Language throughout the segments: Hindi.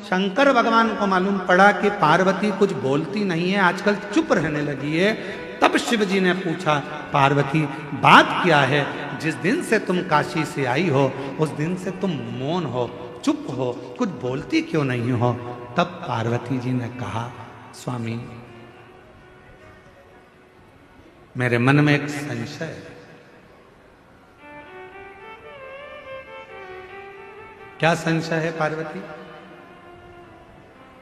शंकर भगवान को मालूम पड़ा कि पार्वती कुछ बोलती नहीं है, आजकल चुप रहने लगी है। तब शिव जी ने पूछा, पार्वती बात क्या है? जिस दिन से तुम काशी से आई हो उस दिन से तुम मौन हो, चुप हो, कुछ बोलती क्यों नहीं हो? तब पार्वती जी ने कहा, स्वामी मेरे मन में एक संशय है। क्या संशय है पार्वती?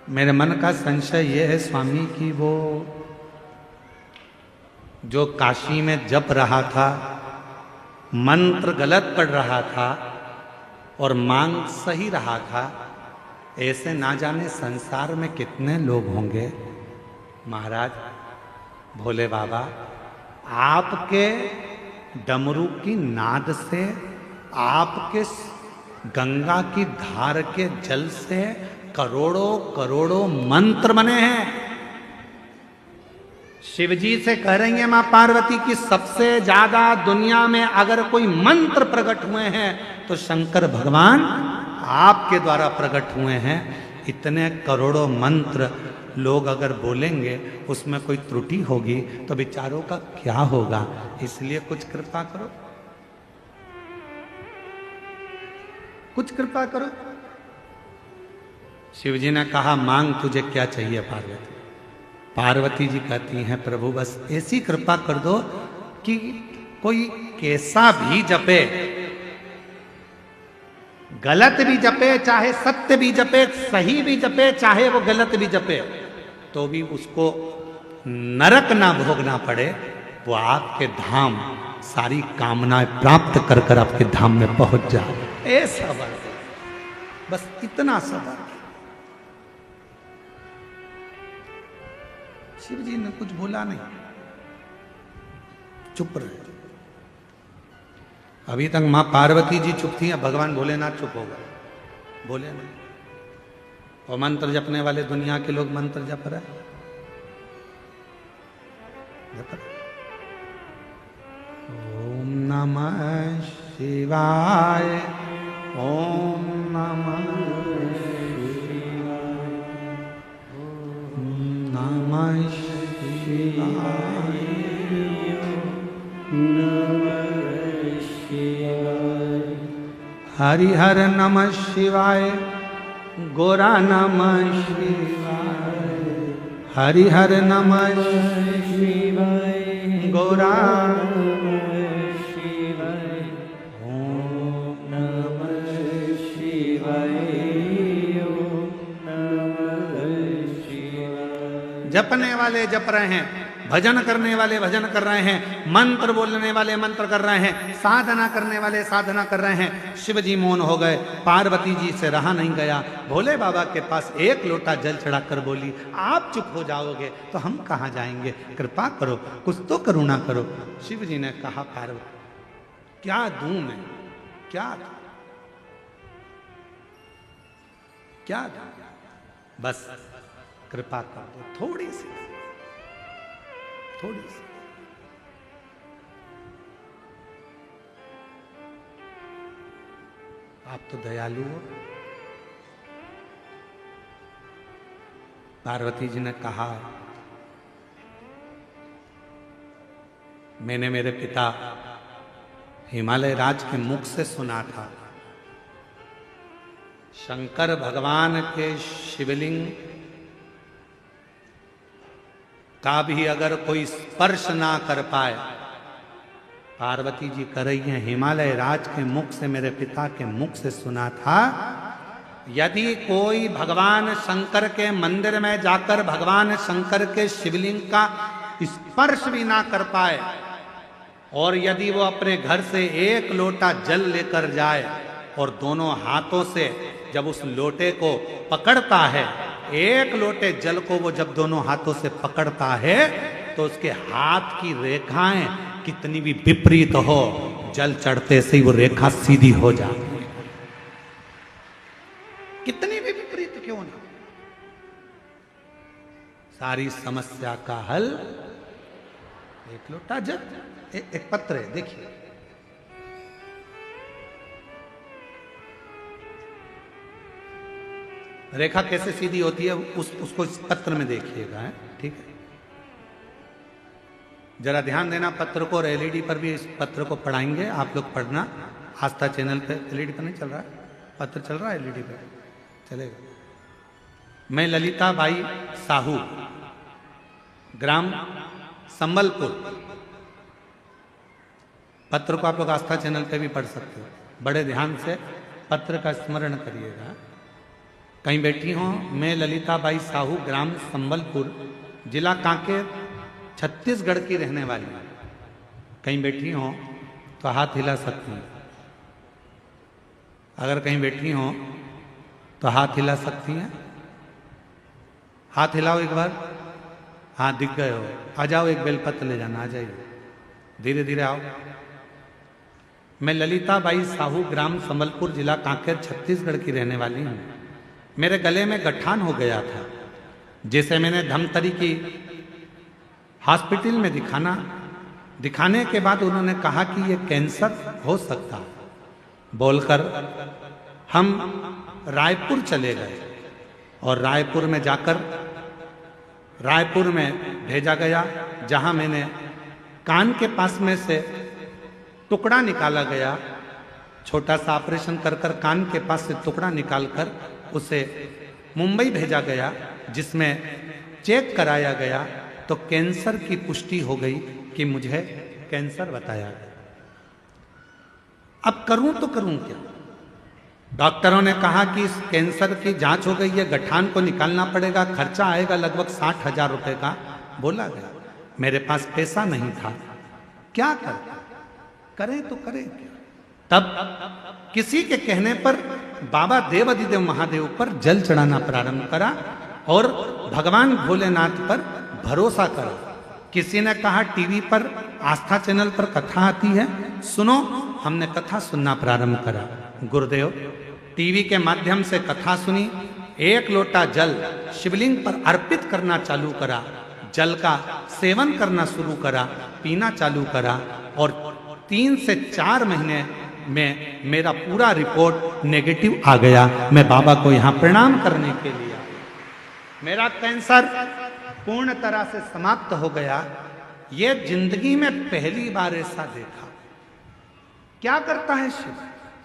मेरे मन का संशय यह है स्वामी कि वो जो काशी में जप रहा था, मंत्र गलत पढ़ रहा था और मांग सही रहा था, ऐसे ना जाने संसार में कितने लोग होंगे। महाराज भोले बाबा, आपके डमरू की नाद से, आपके गंगा की धार के जल से करोड़ों करोड़ों मंत्र बने हैं। शिवजी से कह रही है मां पार्वती की सबसे ज्यादा दुनिया में अगर कोई मंत्र प्रकट हुए हैं तो शंकर भगवान आपके द्वारा प्रकट हुए हैं। इतने करोड़ों मंत्र लोग अगर बोलेंगे उसमें कोई त्रुटि होगी तो बेचारों का क्या होगा? इसलिए कुछ कृपा करो, कुछ कृपा करो। शिवजी ने कहा, मांग तुझे क्या चाहिए पार्वती? पार्वती जी कहती हैं, प्रभु बस ऐसी कृपा कर दो कि कोई कैसा भी जपे, गलत भी जपे, चाहे सत्य भी जपे, सही भी जपे, चाहे वो गलत भी जपे, तो भी उसको नरक ना भोगना पड़े, वो आपके धाम सारी कामनाएं प्राप्त कर कर आपके धाम में पहुंच जाए। ऐसा बस इतना सबर। शिव जी ने कुछ बोला नहीं, चुप रहे। अभी तक मां पार्वती जी चुप थी, अब भगवान भोलेनाथ चुप हो गए, बोले नहीं। और मंत्र जपने वाले दुनिया के लोग मंत्र जप रहे, ओम नमः शिवाय, ओम नमः शिवाय, ओम नमः शिवाय, नमः शिवाय, हरिहर नमः शिवाय, गोरा नमः शिवाय, हरिहर नमः शिवाय, गोरा नमः शिवाय, ओम नमः शिवाय, ओम नमः शिवाय। जपने वाले जप रहे हैं, भजन करने वाले भजन कर रहे हैं, मंत्र बोलने वाले मंत्र कर रहे हैं, साधना करने वाले साधना कर रहे हैं। शिव जी मौन हो गए, पार्वती जी से रहा नहीं गया। भोले बाबा के पास एक लोटा जल चढ़ाकर बोली, आप चुप हो जाओगे तो हम कहाँ जाएंगे, कृपा करो, कुछ तो करुणा करो। शिव जी ने कहा, पार्वती क्या दूं मैं, क्या दूं, क्या दूं, बस कृपा कर दो, थोड़ी सी, थोड़ी सी। आप तो दयालु हो। पार्वती जी ने कहा, मैंने मेरे पिता हिमालय राज के मुख से सुना था, शंकर भगवान के शिवलिंग का भी अगर कोई स्पर्श ना कर पाए, पार्वती जी कर रही हैं, हिमालय राज के मुख से, मेरे पिता के मुख से सुना था, यदि कोई भगवान शंकर के मंदिर में जाकर भगवान शंकर के शिवलिंग का स्पर्श भी ना कर पाए, और यदि वो अपने घर से एक लोटा जल लेकर जाए और दोनों हाथों से जब उस लोटे को पकड़ता है, एक लोटे जल को वो जब दोनों हाथों से पकड़ता है तो उसके हाथ की रेखाएं कितनी भी विपरीत हो, जल चढ़ते से ही वो रेखा सीधी हो जाती है। कितनी भी विपरीत क्यों ना, सारी समस्या का हल एक लोटा जल। एक पत्र है, देखिए, रेखा कैसे सीधी होती है उसको इस पत्र में देखिएगा, है ठीक है। जरा ध्यान देना पत्र को, और एलईडी पर भी इस पत्र को पढ़ाएंगे, आप लोग पढ़ना। आस्था चैनल पे एलईडी पर नहीं चल रहा है, पत्र चल रहा है, एलईडी पे चलेगा। मैं ललिता बाई साहू, ग्राम संबलपुर। पत्र को आप लोग आस्था चैनल पे भी पढ़ सकते हो, बड़े ध्यान से पत्र का स्मरण करिएगा। कहीं बैठी हो, मैं ललिता बाई साहू, ग्राम संबलपुर, जिला कांकेर, छत्तीसगढ़ की रहने वाली हूं। कहीं बैठी हो तो हाथ हिला सकती हैं। अगर कहीं बैठी हो तो हाथ हिला सकती हैं। हाथ हिलाओ एक बार। हाँ दिख गए हो, आ जाओ, एक बेलपत्र ले जाना, आ जाइए, धीरे धीरे आओ। मैं ललिता बाई साहू, ग्राम संबलपुर, जिला कांकेर, छत्तीसगढ़ की रहने वाली हूँ। मेरे गले में गठान हो गया था, जिसे मैंने धमतरी की हॉस्पिटल में दिखाने के बाद उन्होंने कहा कि यह कैंसर हो सकता है बोलकर हम रायपुर चले गए, और रायपुर में भेजा गया, जहां मैंने कान के पास में से टुकड़ा निकाला गया। छोटा सा ऑपरेशन कर कान के पास से टुकड़ा निकालकर उसे मुंबई भेजा गया, जिसमें चेक कराया गया तो कैंसर की पुष्टि हो गई कि मुझे कैंसर बताया गया। अब करूं तो करूं क्या? डॉक्टरों ने कहा कि इस कैंसर की जांच हो गई है, गठान को निकालना पड़ेगा, खर्चा आएगा लगभग 60,000 रुपए का बोला गया। मेरे पास पैसा नहीं था, क्या करें तो करें क्या? तब किसी के कहने पर बाबा देवाधिदेव महादेव पर जल चढ़ाना प्रारंभ करा और भगवान भोलेनाथ पर भरोसा करा। किसी ने कहा टीवी पर आस्था चैनल पर कथा आती है, सुनो। हमने कथा सुनना प्रारंभ करा। गुरुदेव टीवी के माध्यम से कथा सुनी, एक लोटा जल शिवलिंग पर अर्पित करना चालू करा, जल का सेवन करना शुरू करा, पीना चालू करा, और 3 से 4 महीने में मेरा पूरा रिपोर्ट नेगेटिव आ गया। मैं बाबा को यहाँ प्रणाम करने के लिए, मेरा कैंसर पूर्ण तरह से समाप्त हो गया। ये जिंदगी में पहली बार ऐसा देखा। क्या करता है शिव?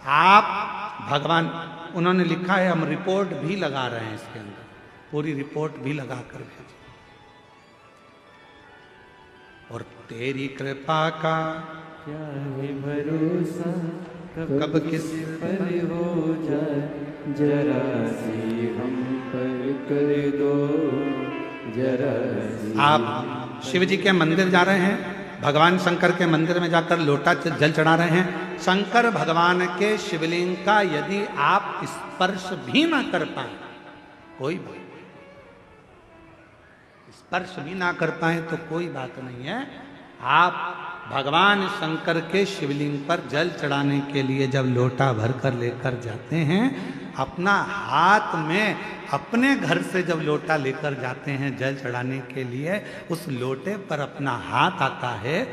आप भगवान, उन्होंने लिखा है, हम रिपोर्ट भी लगा रहे हैं इसके अंदर, पूरी रिपोर्ट भी लगा कर भेजी। और तेरी कृपा का क्या है भरोसा, कब किस पर हो जाए, जरा सी हम पर कर दो, जरा सी। आप शिव जी के मंदिर जा रहे हैं, भगवान शंकर के मंदिर में जाकर लोटा जल चढ़ा रहे हैं। शंकर भगवान के शिवलिंग का यदि आप स्पर्श भी ना कर पाए, कोई बात, स्पर्श भी ना कर पाए तो कोई बात नहीं है। आप भगवान शंकर के शिवलिंग पर जल चढ़ाने के लिए जब लोटा भर कर लेकर जाते हैं, अपना हाथ में, अपने घर से जब लोटा लेकर जाते हैं जल चढ़ाने के लिए, उस लोटे पर अपना हाथ आता है।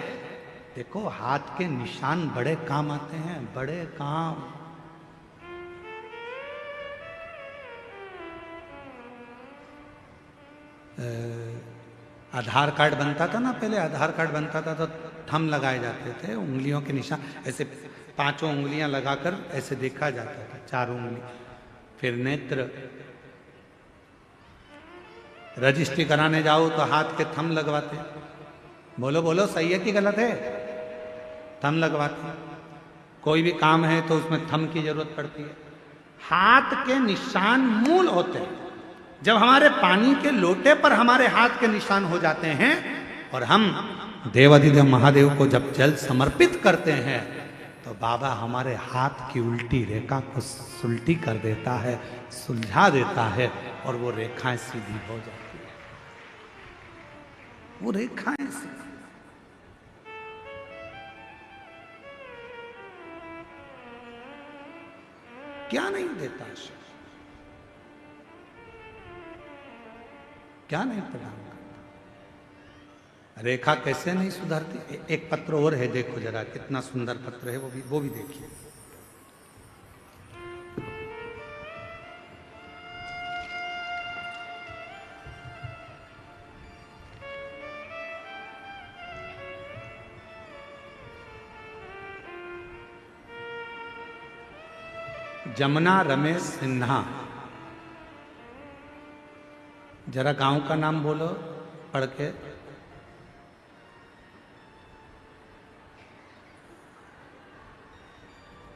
देखो हाथ के निशान बड़े काम आते हैं, बड़े काम। आधार कार्ड बनता था ना पहले, आधार कार्ड बनता था तो थंब लगाए जाते थे, उंगलियों के निशान ऐसे 5 उंगलियां लगाकर ऐसे देखा जाता था, 4 उंगली। फिर नेत्र, रजिस्ट्री कराने जाओ तो हाथ के थंब लगवाते। बोलो बोलो सही है कि गलत है? थंब लगवाते। कोई भी काम है तो उसमें थंब की जरूरत पड़ती है। हाथ के निशान मूल होते हैं। जब हमारे पानी के लोटे पर हमारे हाथ के निशान हो जाते हैं और हम देवाधिदेव महादेव को जब जल समर्पित करते हैं, तो बाबा हमारे हाथ की उल्टी रेखा को सुलटी कर देता है, सुलझा देता है, और वो रेखाएं सीधी हो जाती है। वो रेखाएं सीधी, क्या नहीं देता शिव, क्या नहीं प्रदान करता। रेखा कैसे नहीं सुधरती? एक पत्र और है, देखो जरा कितना सुंदर पत्र है, वो भी देखिए। जमुना रमेश सिन्हा। जरा गांव का नाम बोलो पढ़ के।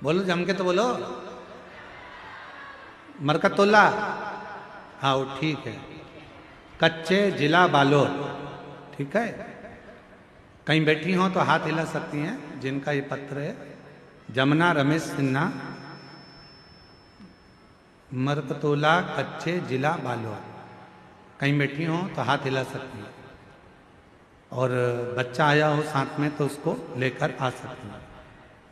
बोलो जम के तो बोलो। मरकतुल्ला। हाँ वो ठीक है। कच्चे, जिला बालोद। ठीक है। कहीं बैठी हो तो हाथ हिला सकती हैं जिनका ये पत्र है। जमुना रमेश सिन्हा, मरकतुल्ला, कच्चे, जिला बालोद। कहीं बैठी हो तो हाथ हिला सकती हैं। और बच्चा आया हो साथ में तो उसको लेकर आ सकती हैं।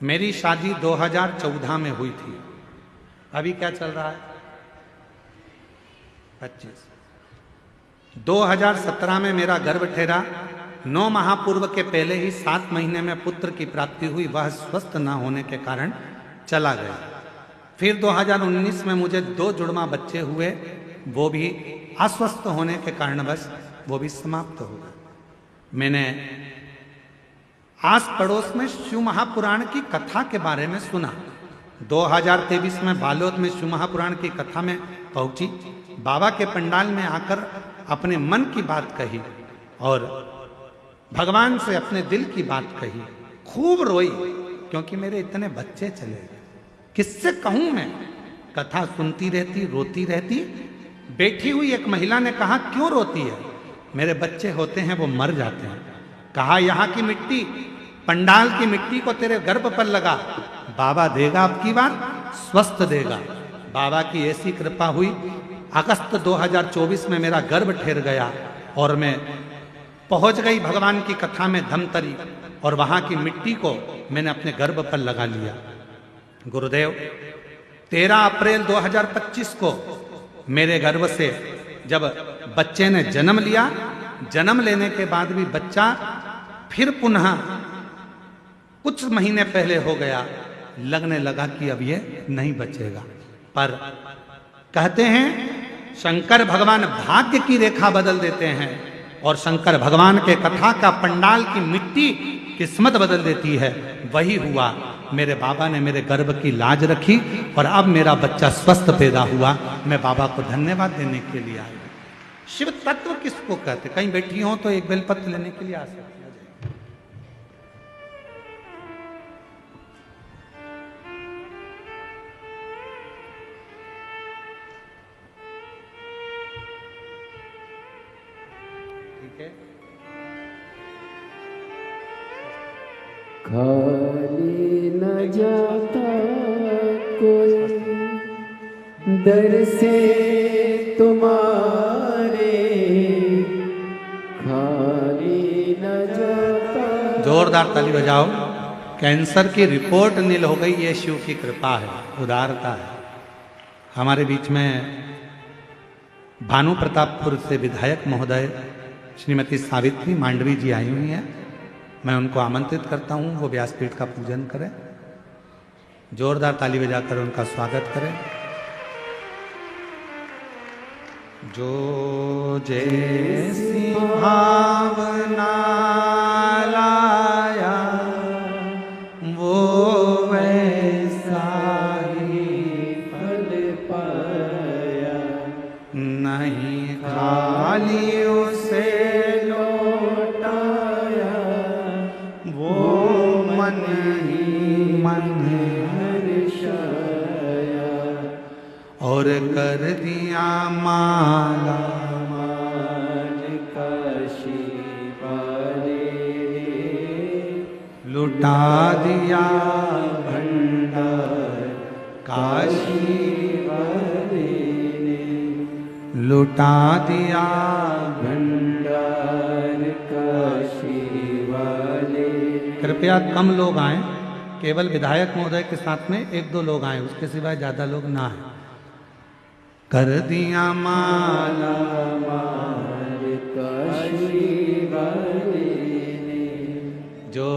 मेरी शादी 2014 में हुई थी। अभी क्या चल रहा है? 25। 2017 में मेरा गर्भ ठहरा। 9 माह पूर्व के पहले ही 7 महीने में पुत्र की प्राप्ति हुई। वह स्वस्थ न होने के कारण चला गया। फिर 2019 में मुझे 2 जुड़वा बच्चे हुए, वो भी अस्वस्थ होने के कारण बस वो भी समाप्त हो गए। मैंने आस पड़ोस में शिव महापुराण की कथा के बारे में सुना। 2023 में बालोद में शिव महापुराण की कथा में पहुंची। बाबा के पंडाल में आकर अपने मन की बात कही और भगवान से अपने दिल की बात कही। खूब रोई क्योंकि मेरे इतने बच्चे चले गए। किससे कहूं मैं? कथा सुनती रहती, रोती रहती। बैठी हुई एक महिला ने कहा, क्यों रोती है? मेरे बच्चे होते हैं वो मर जाते हैं। कहा, यहाँ की मिट्टी, पंडाल की मिट्टी को तेरे गर्भ पर लगा, बाबा देगा आपकी बार, स्वस्थ देगा। बाबा की ऐसी कृपा हुई। अगस्त 2024 में मेरा गर्भ ठहर गया और मैं पहुंच गई भगवान की कथा में धमतरी, और वहां की मिट्टी को मैंने अपने गर्भ पर लगा लिया। गुरुदेव, 13 अप्रैल 2025 को मेरे गर्भ से जब बच्चे ने जन्म लिया, जन्म लेने के बाद भी बच्चा फिर पुनः कुछ महीने पहले हो गया। लगने लगा कि अब ये नहीं बचेगा। पर कहते हैं शंकर भगवान भाग्य की रेखा बदल देते हैं, और शंकर भगवान के कथा का पंडाल की मिट्टी किस्मत बदल देती है। वही हुआ। मेरे बाबा ने मेरे गर्भ की लाज रखी और अब मेरा बच्चा स्वस्थ पैदा हुआ। मैं बाबा को धन्यवाद देने के लिए आई। शिव तत्व किसको कहते? कहीं बैठी हो तो एक बेलपत्र लेने के लिए आ सकते हैं। ठीक है। खाली न जाता कोई दर से तुम्हारे, खाली न जाता। जोरदार ताली बजाओ। कैंसर की रिपोर्ट नील हो गई। ये शिव की कृपा है, उदारता है। हमारे बीच में भानु प्रतापपुर से विधायक महोदय श्रीमती सावित्री मांडवी जी आई हुई हैं। मैं उनको आमंत्रित करता हूं वो व्यासपीठ का पूजन करें। जोरदार ताली बजाकर उनका स्वागत करें। जो जैसी भावना लाया वो वैसा ही फल पाया, नहीं खाली उसे लौटाया वो मन ही मन हर्षाया, और कर दिया माला मान काशी वाले ने, लुटा दिया भंडार काशी वाले ने, लुटा दिया। भंडार काशी वाले। कृपया कम लोग आए, केवल विधायक महोदय के साथ में 1-2 लोग आए, उसके सिवाय ज्यादा लोग ना आए। कर दिया माला मार काशी वाले ने, जो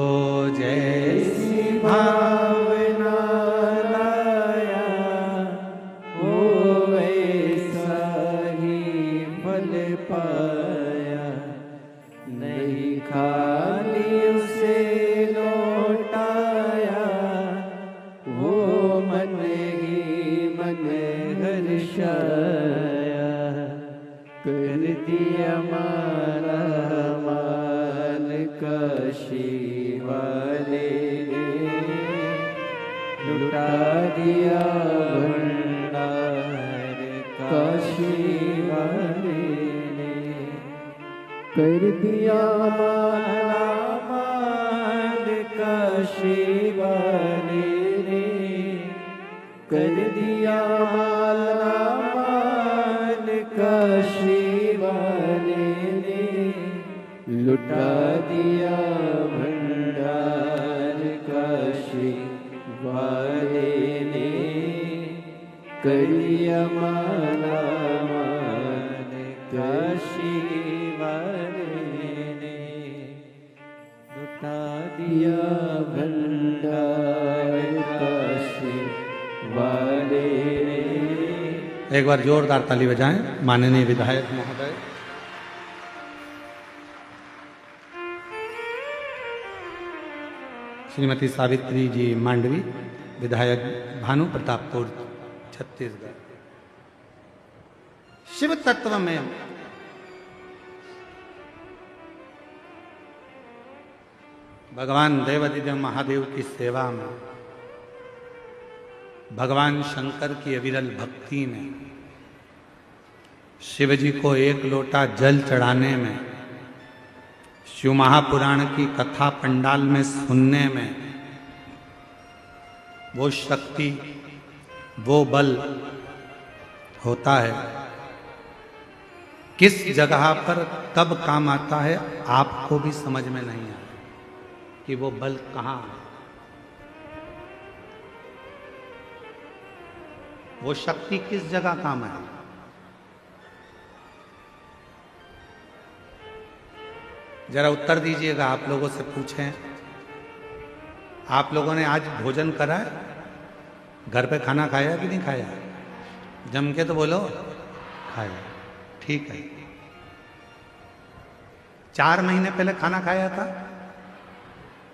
जैसी भावना लाया वो वैसा ही फल पाया, नहीं खाली उसे लौटाया वो मन ही दिया माला माल काशी वाले ने, लुटा दिया भंडार काशी वाले ने, कर दिया माला माल काशी वाले ने, कर दिया माला माल काशी वाले ने, लुटा दिया भंडार काशी वाले ने, कर दिया माला माल काशी वाले ने, लुटा दिया भंडार काशी वाले ने। एक बार जोरदार ताली बजाएं माननीय विधायक महोदय। श्रीमती सावित्री जी मांडवी, विधायक भानु प्रतापपुर, छत्तीसगढ़। शिव तत्व में भगवान देवाधिदेव महादेव की सेवा में, भगवान शंकर की अविरल भक्ति में, शिव जी को एक लोटा जल चढ़ाने में, शिव महापुराण की कथा पंडाल में सुनने में, वो शक्ति, वो बल होता है। किस जगह पर कब काम आता है आपको भी समझ में नहीं आता कि वो बल कहाँ है, वो शक्ति किस जगह काम है। जरा उत्तर दीजिएगा, आप लोगों से पूछें, आप लोगों ने आज भोजन करा है? घर पे खाना खाया कि नहीं खाया? जम के तो बोलो खाया। ठीक है। 4 महीने पहले खाना खाया था?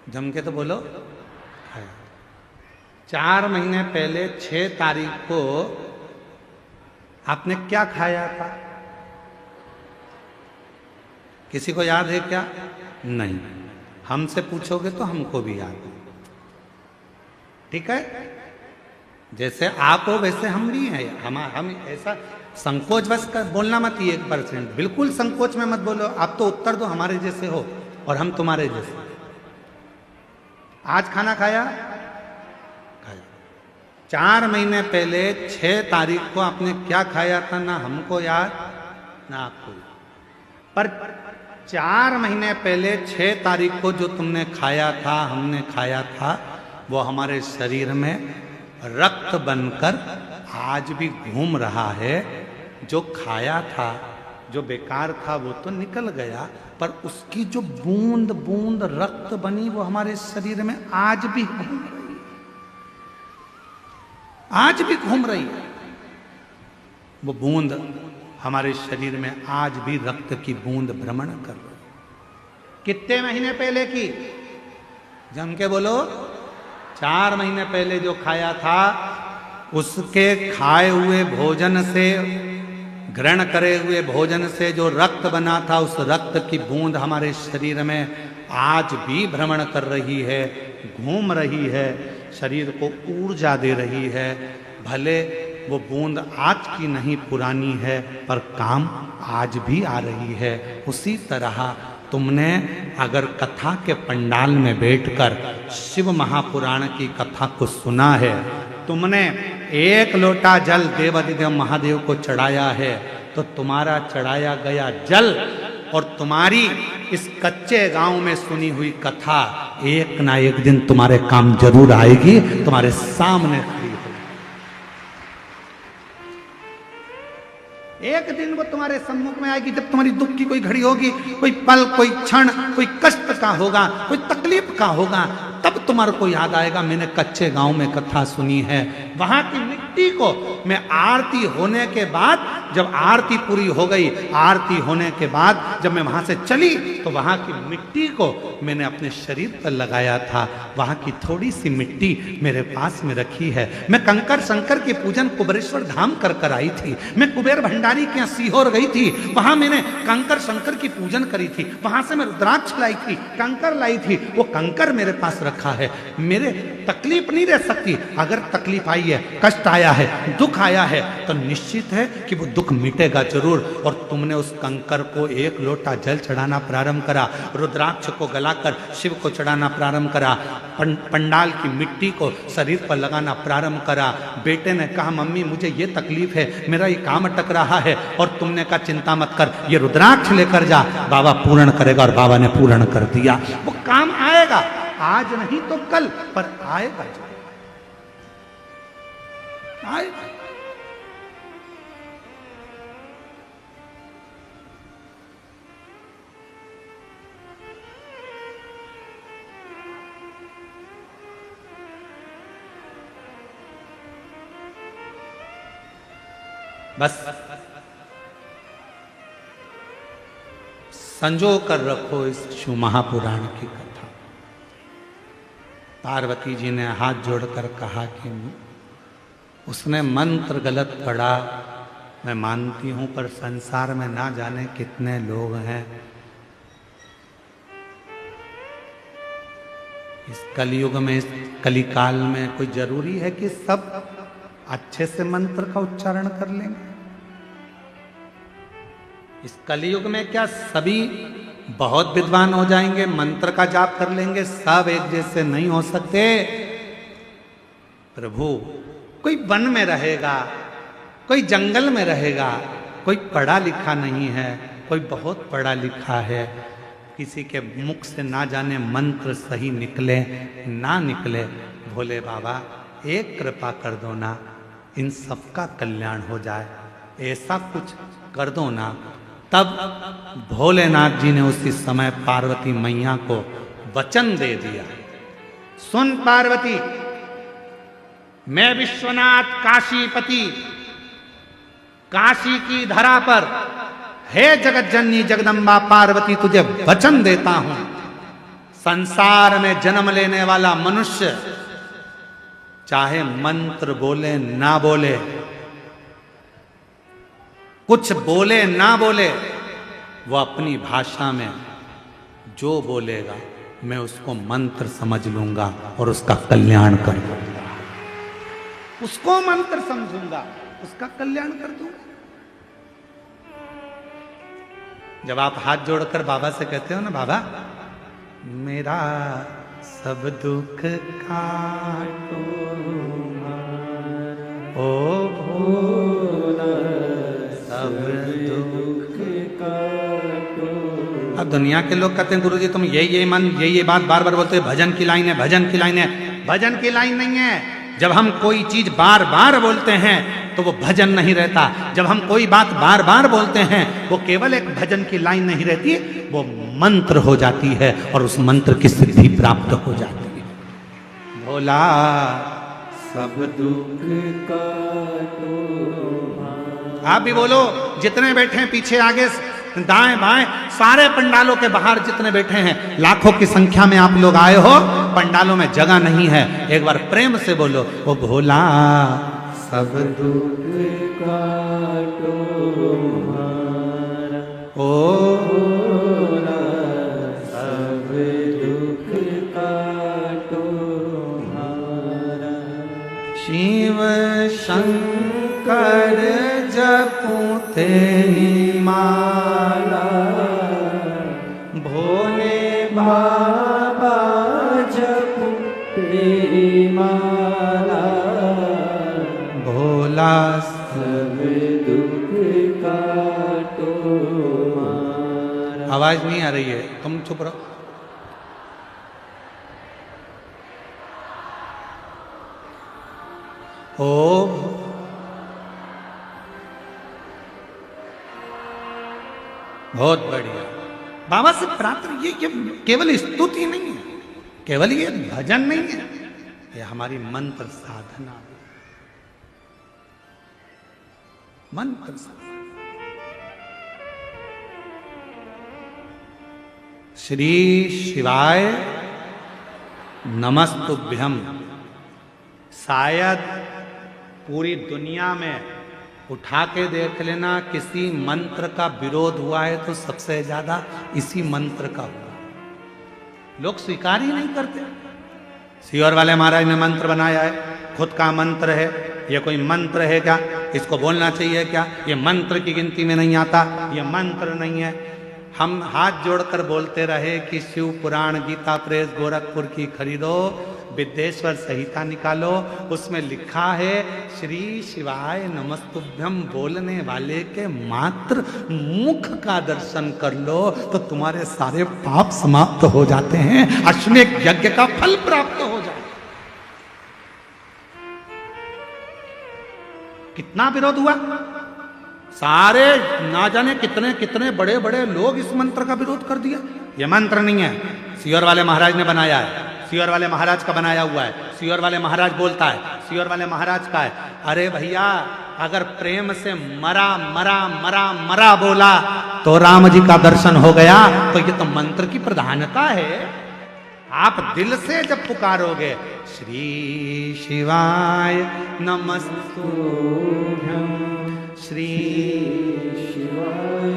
जम के तो बोलो खाया। 4 महीने पहले 6 तारीख को आपने क्या खाया था? किसी को याद है क्या? नहीं। हमसे पूछोगे तो हमको भी याद है। ठीक है, जैसे आप हो वैसे हम भी हैं। हम ऐसा संकोच बस कर बोलना मत, 1%, बिल्कुल संकोच में मत बोलो। आप तो उत्तर दो, हमारे जैसे हो और हम तुम्हारे जैसे। आज खाना खाया? खाया। 4 महीने पहले 6 तारीख को आपने क्या खाया था? ना हमको याद ना आपको याद। पर 4 महीने पहले 6 तारीख को जो तुमने खाया था, हमने खाया था, वो हमारे शरीर में रक्त बनकर आज भी घूम रहा है। जो खाया था, जो बेकार था, वो तो निकल गया, पर उसकी जो बूंद बूंद रक्त बनी वो हमारे शरीर में आज भी घूम रही है। आज भी घूम रही है वो बूंद हमारे शरीर में। आज भी रक्त की बूंद भ्रमण कर रही है। कितने महीने पहले की? जम के बोलो। 4 महीने पहले जो खाया था, उसके खाए हुए भोजन से, ग्रहण करे हुए भोजन से जो रक्त बना था, उस रक्त की बूंद हमारे शरीर में आज भी भ्रमण कर रही है, घूम रही है, शरीर को ऊर्जा दे रही है। भले वो बूंद आज की नहीं, पुरानी है, पर काम आज भी आ रही है। उसी तरह तुमने अगर कथा के पंडाल में बैठकर शिव महापुराण की कथा को सुना है, तुमने 1 लोटा जल देवाधिदेव महादेव को चढ़ाया है, तो तुम्हारा चढ़ाया गया जल और तुम्हारी इस कच्चे गांव में सुनी हुई कथा एक ना एक दिन तुम्हारे काम जरूर आएगी, तुम्हारे सामने खड़ी होगी। एक दिन वो तुम्हारे सम्मुख में आएगी, जब तुम्हारी दुख की कोई घड़ी होगी, कोई पल, कोई क्षण, कोई कष्ट का होगा, कोई तकलीफ का होगा, तब तुम्हारे को याद आएगा, मैंने कच्चे गांव में कथा सुनी है, वहां की मिट्टी को मैं आरती होने के बाद, जब आरती पूरी हो गई, आरती होने के बाद जब मैं वहां से चली तो वहां की मिट्टी को मैंने अपने शरीर पर लगाया था। वहां की थोड़ी सी मिट्टी मेरे पास में रखी है। मैं कंकर शंकर के पूजन कुबेरेश्वर धाम कर आई थी। मैं कुबेर भंडारी के यहाँ सीहोर गई थी, वहां मैंने कंकर शंकर की पूजन करी थी। वहां से मैं रुद्राक्ष लाई थी, कंकर लाई थी, वो कंकर मेरे पास रखा है। मेरे तकलीफ नहीं रह सकती। अगर तकलीफ आई है, कष्ट आया है, दुख आया है, तो निश्चित है कि वो दुख मिटेगा जरूर। और तुमने उस कंकर को एक लोटा जल चढ़ाना प्रारंभ करा, रुद्राक्ष को गलाकर शिव को चढ़ाना प्रारंभ करा, पंडाल की मिट्टी को शरीर पर लगाना प्रारंभ करा। बेटे ने कहा मम्मी मुझे ये तकलीफ है, मेरा ये काम अटक रहा है, और तुमने कहा चिंता मत कर, ये रुद्राक्ष लेकर जा, बाबा पूर्ण करेगा। और बाबा ने पूर्ण कर दिया। वो काम आएगा, आज नहीं तो कल, पर आएगा, आएगा। बस संजो कर रखो इस शिव महापुराण की कथा। पार्वती जी ने हाथ जोड़कर कहा कि उसने मंत्र गलत पढ़ा, मैं मानती हूं, पर संसार में ना जाने कितने लोग हैं। इस कलयुग में, इस कलिकाल में कोई जरूरी है कि सब अच्छे से मंत्र का उच्चारण कर लेंगे? इस कलयुग में क्या सभी बहुत विद्वान हो जाएंगे, मंत्र का जाप कर लेंगे? सब एक जैसे नहीं हो सकते प्रभु। कोई वन में रहेगा, कोई जंगल में रहेगा, कोई पढ़ा लिखा नहीं है, कोई बहुत पढ़ा लिखा है। किसी के मुख से ना जाने मंत्र सही निकले ना निकले, भोले बाबा एक कृपा कर दो ना, इन सबका कल्याण हो जाए, ऐसा कुछ कर दो ना। तब भोलेनाथ जी ने उसी समय पार्वती मैया को वचन दे दिया, सुन पार्वती, मैं विश्वनाथ काशीपति, काशी की धरा पर, हे जगत जननी जगदम्बा पार्वती, तुझे वचन देता हूं, संसार में जन्म लेने वाला मनुष्य चाहे मंत्र बोले ना बोले, कुछ बोले ना बोले, वो अपनी भाषा में जो बोलेगा मैं उसको मंत्र समझ लूंगा और उसका कल्याण कर दूंगा। उसको मंत्र समझूंगा, उसका कल्याण कर दूंगा। जब आप हाथ जोड़कर बाबा से कहते हो ना, बाबा मेरा सब दुख काटो ओ भोला, सब दुख काटो। अब दुनिया के लोग कहते हैं गुरुजी तुम ये मन ये बात बार बार बोलते हो, भजन की लाइन है, भजन की लाइन है। भजन की लाइन नहीं है। जब हम कोई चीज बार बार बोलते हैं तो वो भजन नहीं रहता। जब हम कोई बात बार बार बोलते हैं वो केवल एक भजन की लाइन नहीं रहती, वो मंत्र हो जाती है और उस मंत्र की सिद्धि प्राप्त हो जाती है। भोला सब दुख काटो। आप भी बोलो, जितने बैठे हैं पीछे आगे दाएं बाएं, सारे पंडालों के बाहर जितने बैठे हैं, लाखों की संख्या में आप लोग आए हो, पंडालों में जगह नहीं है। एक बार प्रेम से बोलो, ओ भोला सब दुख काटो ओ भोला सब दुख काटो। शिव शंकर जपू तेरी माला, भोले बाबा जपू तेरी माला, भोला सब दुख काटो मारा। आवाज नहीं आ रही है, तुम चुप रहो। ओ बहुत बढ़िया। बाबा से प्रार्थना ये केवल स्तुति नहीं है, केवल ये भजन नहीं है, ये हमारी मंत्र साधना। मंत्र से। श्री शिवाय नमस्तुभ्यम। शायद पूरी दुनिया में उठा के देख लेना, किसी मंत्र का विरोध हुआ है तो सबसे ज्यादा इसी मंत्र का हुआ। लोग स्वीकार ही नहीं करते। सीहोर वाले महाराज ने मंत्र बनाया है, खुद का मंत्र है। ये कोई मंत्र है क्या? इसको बोलना चाहिए क्या? ये मंत्र की गिनती में नहीं आता, ये मंत्र नहीं है। हम हाथ जोड़कर बोलते रहे कि शिव पुराण गीता प्रेस गोरखपुर की खरीदो, विद्येश्वर संहिता निकालो, उसमें लिखा है श्री शिवाय नमस्तुभ्यम बोलने वाले के मात्र मुख का दर्शन कर लो तो तुम्हारे सारे पाप समाप्त हो जाते हैं, अश्वमेध यज्ञ का फल प्राप्त हो जाए। कितना विरोध हुआ, सारे ना जाने कितने कितने बड़े बड़े लोग इस मंत्र का विरोध कर दिया। यह मंत्र नहीं है, सीहोर वाले महाराज ने बनाया है, सीहोर वाले महाराज का बनाया हुआ है, सीहोर वाले महाराज बोलता है, सीहोर वाले महाराज का है। अरे भैया, अगर प्रेम से मरा मरा मरा मरा बोला तो राम जी का दर्शन हो गया, तो ये तो मंत्र की प्रधानता है। आप दिल से जब पुकारोगे श्री शिवाय नमस्तुभ्यम, श्री शिवाय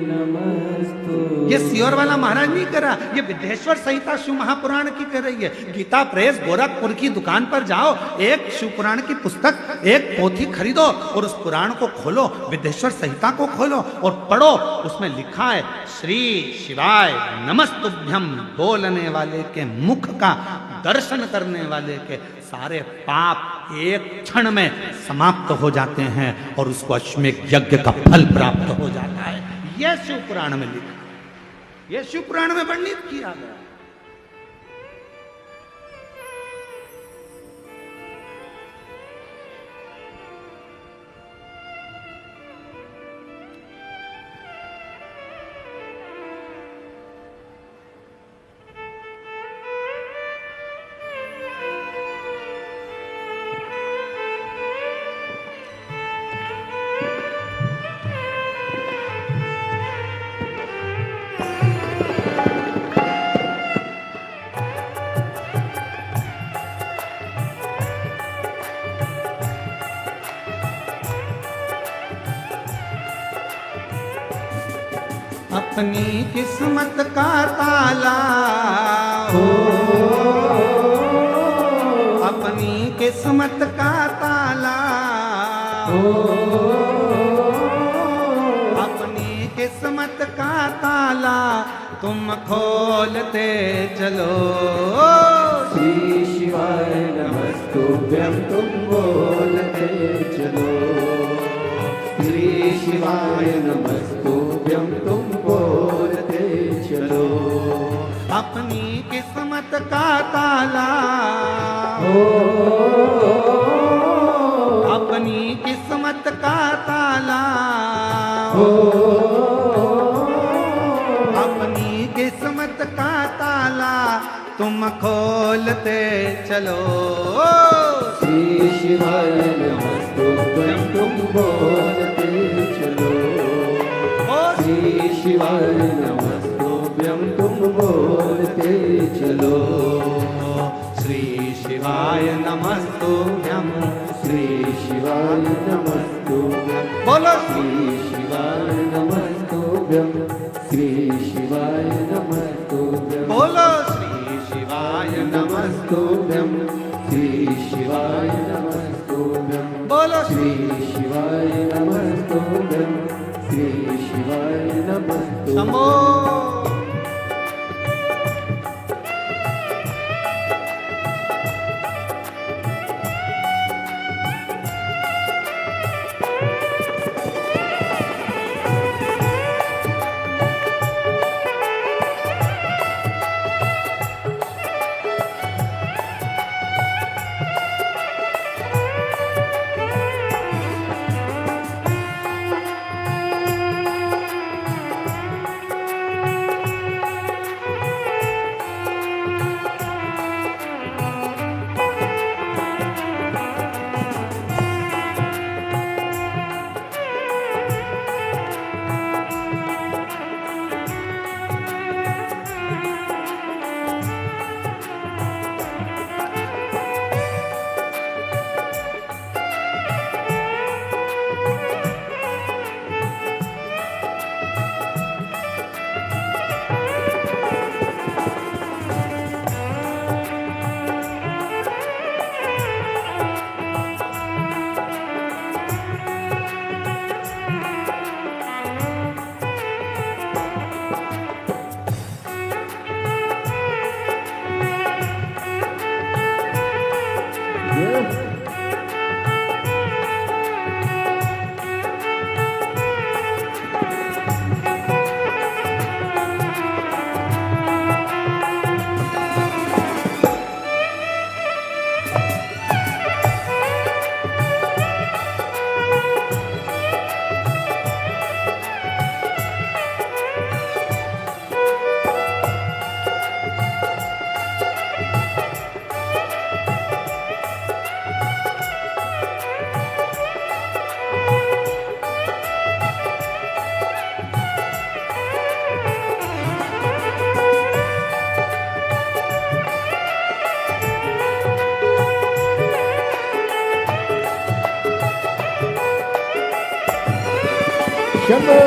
नमस्तुभ्यम। ये सीहोर वाला महाराज नहीं कर रहा, ये विद्येश्वर संहिता शिव महापुराण की कर रही है। गीता प्रेस गोरखपुर की दुकान पर जाओ, एक शिव पुराण की पुस्तक, एक पोथी खरीदो और उस पुराण को खोलो, विद्येश्वर संहिता को खोलो और पढ़ो। उसमें लिखा है श्री शिवाय नमस्तुभ्यम, बोलने वाले के मुख का दर्शन करने वाले के सारे पाप एक क्षण में समाप्त हो जाते हैं और उसको अश्वमेध यज्ञ का फल प्राप्त हो जाता है। यह शिव पुराण में लिखा, यह शिव पुराण में वर्णित किया गया। अपनी किस्मत का ताला हो, अपनी किस्मत का ताला हो, अपनी किस्मत का ताला तुम खोलते चलो। श्री शिवाय नमस्तुभ्यम, तुम बोलते चलो। श्री शिवाय नमस्तुभ्यम, तुम बोलते चलो। अपनी किस्मत का ताला हो, अपनी किस्मत का ताला हो, अपनी किस्मत का ताला तुम खोलते चलो। श्री शिवाय नमस्तुभ्यम, तुम बोलते चलो। श्री शिवाय नमस्तुभ्यम, तुम बोलते चलो। श्री शिवाय नमस्तुभ्यम, श्री शिवाय नमस्तुभ्यम, बोलो श्री शिवाय नमस्तुभ्यम, श्री शिवाय नमस्तुभ्यम, बोलो श्री शिवाय नमस्तुभ्यम, श्री शिवाय नमस्तुभ्यम, बोलो श्री शिवाय नमस्तुभ्यम, श्री शिवाय नमस्तुभ्यम। शंभो। शंभो।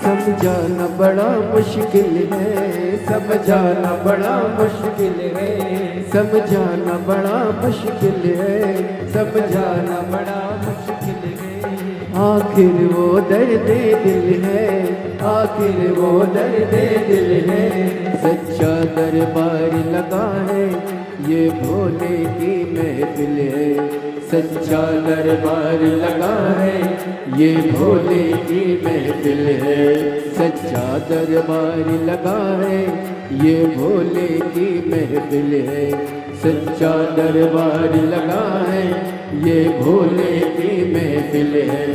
समझाना बड़ा मुश्किल है, समझाना बड़ा मुश्किल है, समझाना बड़ा मुश्किल है, समझाना बड़ा मुश्किल है। आखिर वो दर्द दिल है, आखिर वो दर्द दिल है। सच्चा दरबार लगा है, ये भोले की महफिल है। सच्चा दरबार लगा है, ये भोले की महफिल है। सच्चा दरबार लगा है, ये भोले की महफिल है। सच्चा दरबार लगा है, ये भोले की महफिल है।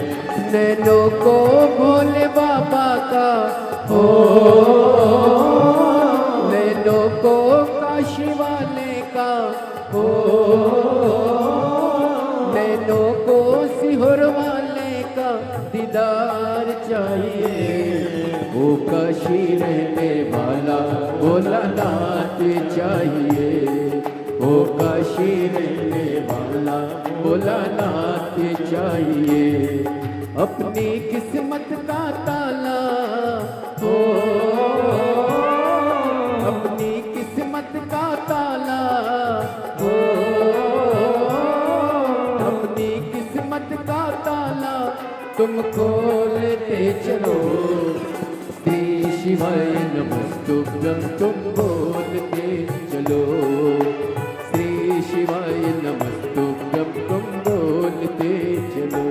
नैनों को भोले बाबा का हो, नैनों को काशी वाले का हो, नैनों को सिहोर वाले का दीदार चाहिए। वो काशी रहने वाला भोलानाथ चाहिए, वो काशी रहने वाला भोलानाथ चाहिए। अपनी किस्मत का ताला हो, अपनी किस्मत का ताला हो, अपनी किस्मत का ताला तुम खोलते चलो। श्री शिवाय नमस्तुभ्यं तुम बोलते चलो। श्री शिवाय नमस्तुभ्यं तुम बोलते चलो।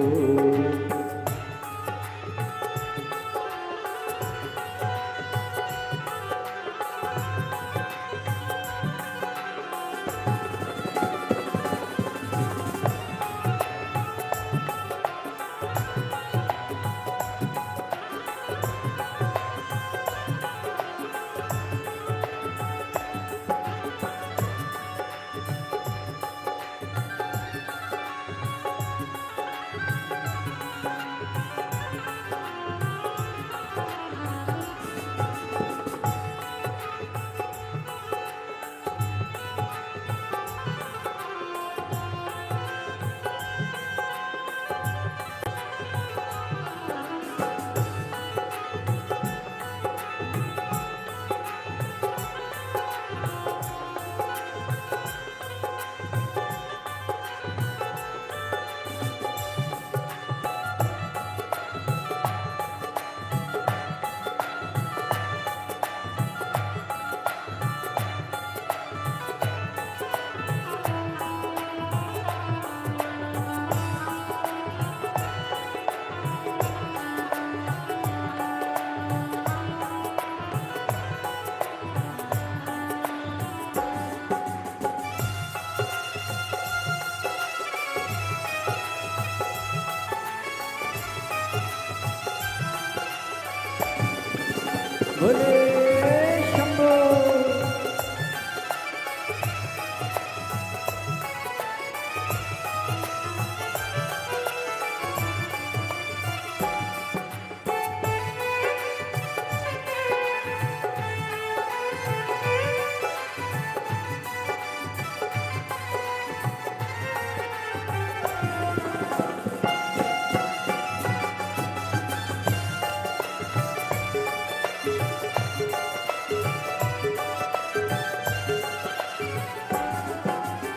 भोले शंभो।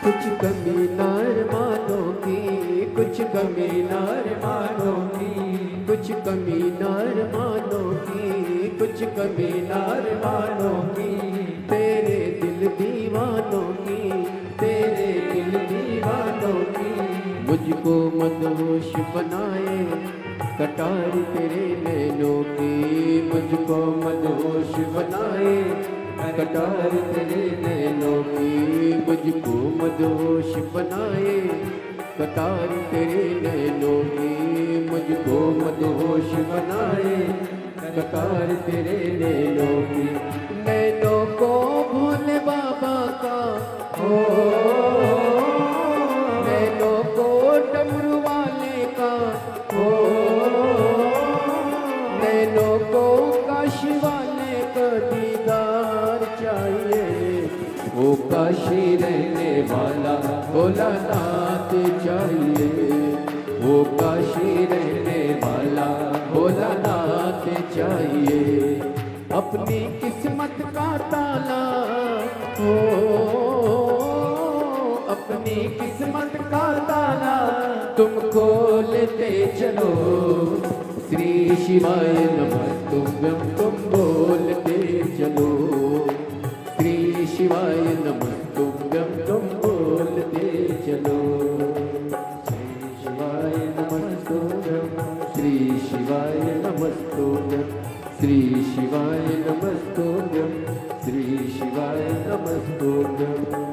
कुछ कमी नार मानो की, कुछ कमी नार मानो की, कुछ कमी नार मानो की, कुछ कमी नार मानो की। तेरे दिल दीवानों की, तेरे दिल दीवानों की। मुझको मदहोश बनाए कटार तेरे नैनों की, मुझको मदहोश बनाए कटार तेरे नैनों की मुझको मदहोश बनाए, कटार तेरे नैनों की मुझको मदहोश बनाए, कटार तेरे नैनों की। नैनों को भोले बाबा का हो, नैनों को डमरू वाले का हो, नैनों को काशी वाले का दीदार चाहिए, वो काशी रहने वाला भोलानाथ चाहिए, वो काशी रहने वाला भोलानाथ चाहिए। अपनी किस्मत का ताला हो, अपनी किस्मत का ताला तुम खोलते चलो, श्री शिवाय नमस्तुभ्यं तुम बोलते चलो, श्री शिवाय नमस्तुभ्यं तुम बोलते चलो, श्री शिवाय नमस्तुभ्यं, श्री शिवाय नमस्तुभ्यं, श्री शिवाय नमस्तुभ्यं, श्री शिवाय नमस्तुभ्यं।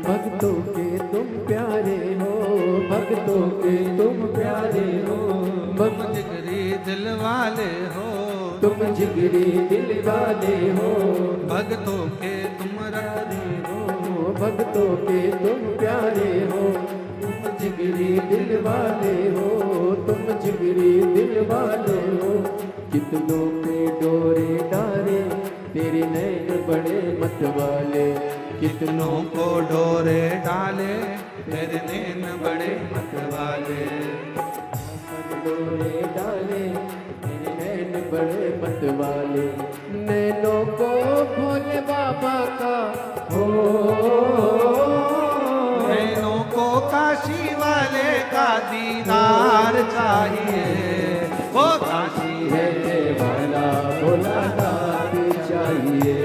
भक्तों के तुम प्यारे हो, भक्तों के तुम प्यारे हो, तुम जिगरी दिल वाले हो, तुम जिगरी दिल वाले हो, भक्तों के तुम राधे हो, भक्तों के तुम प्यारे हो, तुम जिगरी दिल वाले हो, तुम जिगरी दिल वाले हो। कितनों पे डोरे डारे तेरे नैन बड़े मत वाले, कितनों को डोरे डाले तेरे नैन बड़े मत वाले, डोरे डाले तेरे नैन बड़े मत वाले। नैनों को भोले बाबा का हो, नैनों को काशी वाले का दीदार चाहिए, वो काशी रहने वाला भोलानाथ चाहिए,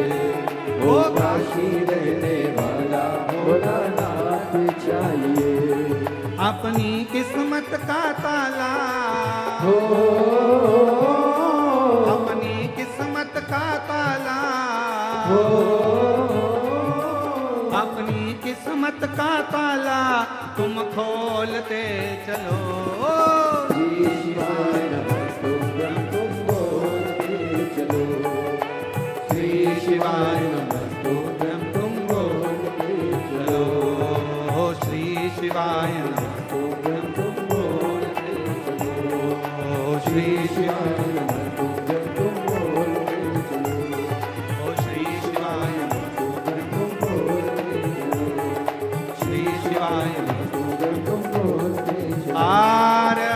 वो काशी रहने वाला भोलानाथ चाहिए। अपनी किस्मत का ताला हो, अपनी किस्मत का ताला हो, अपनी किस्मत का ताला तुम खोलते चलो, श्री शिवाय नमस्तुभ्यं तुम बोलते चलो, श्री शिवाय नमस्तुभ्यं तुम बोलते चलो, श्री शिवाय नमस्तुभ्यं तुम बोलते चलो, श्री शिवाय नमस्तुभ्यं तुम बोलते चलो, श्री शिवाय नमस्तुभ्यं तुम बोलते चलो, श्री शिवाय नमस्तुभ्यं तुम बोलते चलो। आर्य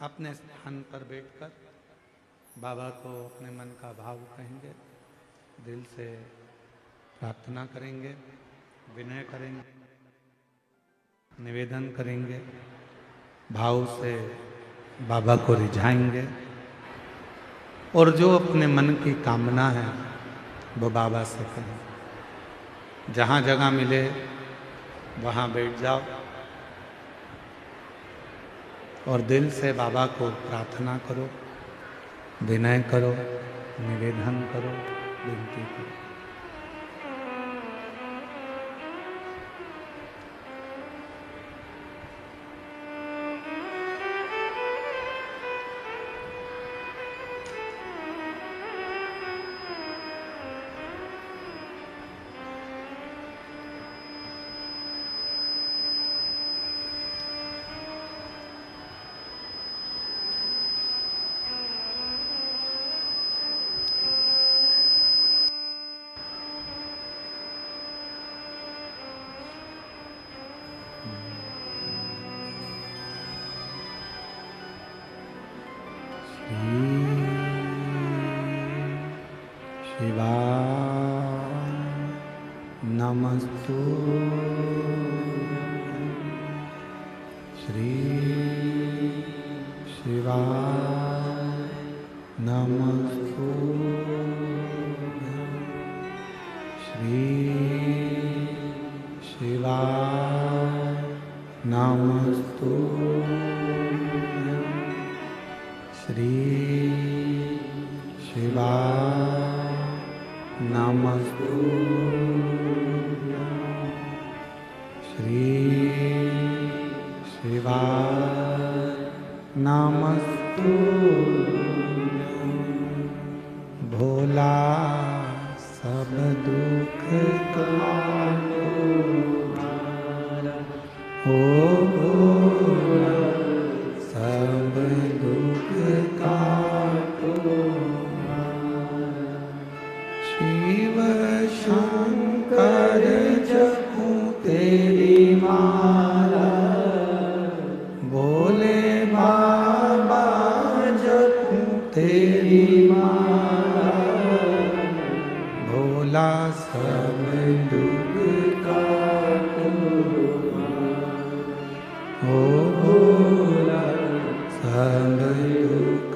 अपने स्थान पर बैठकर बाबा को अपने मन का भाव कहेंगे, दिल से प्रार्थना करेंगे, विनय करेंगे, निवेदन करेंगे, भाव से बाबा को रिझाएंगे और जो अपने मन की कामना है वो बाबा से कहें। जहाँ जगह मिले वहाँ बैठ जाओ और दिल से बाबा को प्रार्थना करो, विनय करो, निवेदन करो, विनती करो। शिवाय नमस्तु श्री शिवाय नमस्तु श्री शिवाय नमस्तु श्री शिवाय नमस्तु श्री शिवाय नमस्तु भोला सब दुख काटो ओ भोला सब दुख काटो शिव शंकर जपू तेरी माला भोले बाबा जपू तेरी माला भोला सब दुख काटो ओ भोला सब दुख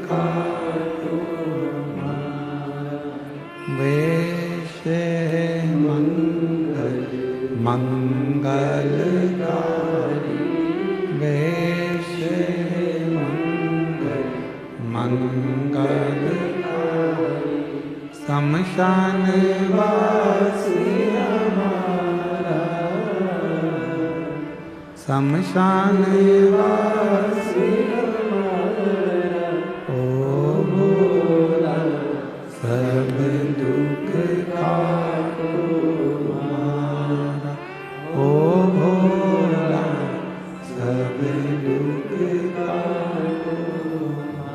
काटो वेश मंगल मंगलकारी वेश मंगल मंगलकारी शमशान वासी हमारा शमशान वासी हमारा ओ भोला सब दुख काटो हमारा ओ भोला सब दुख काटो हमारा।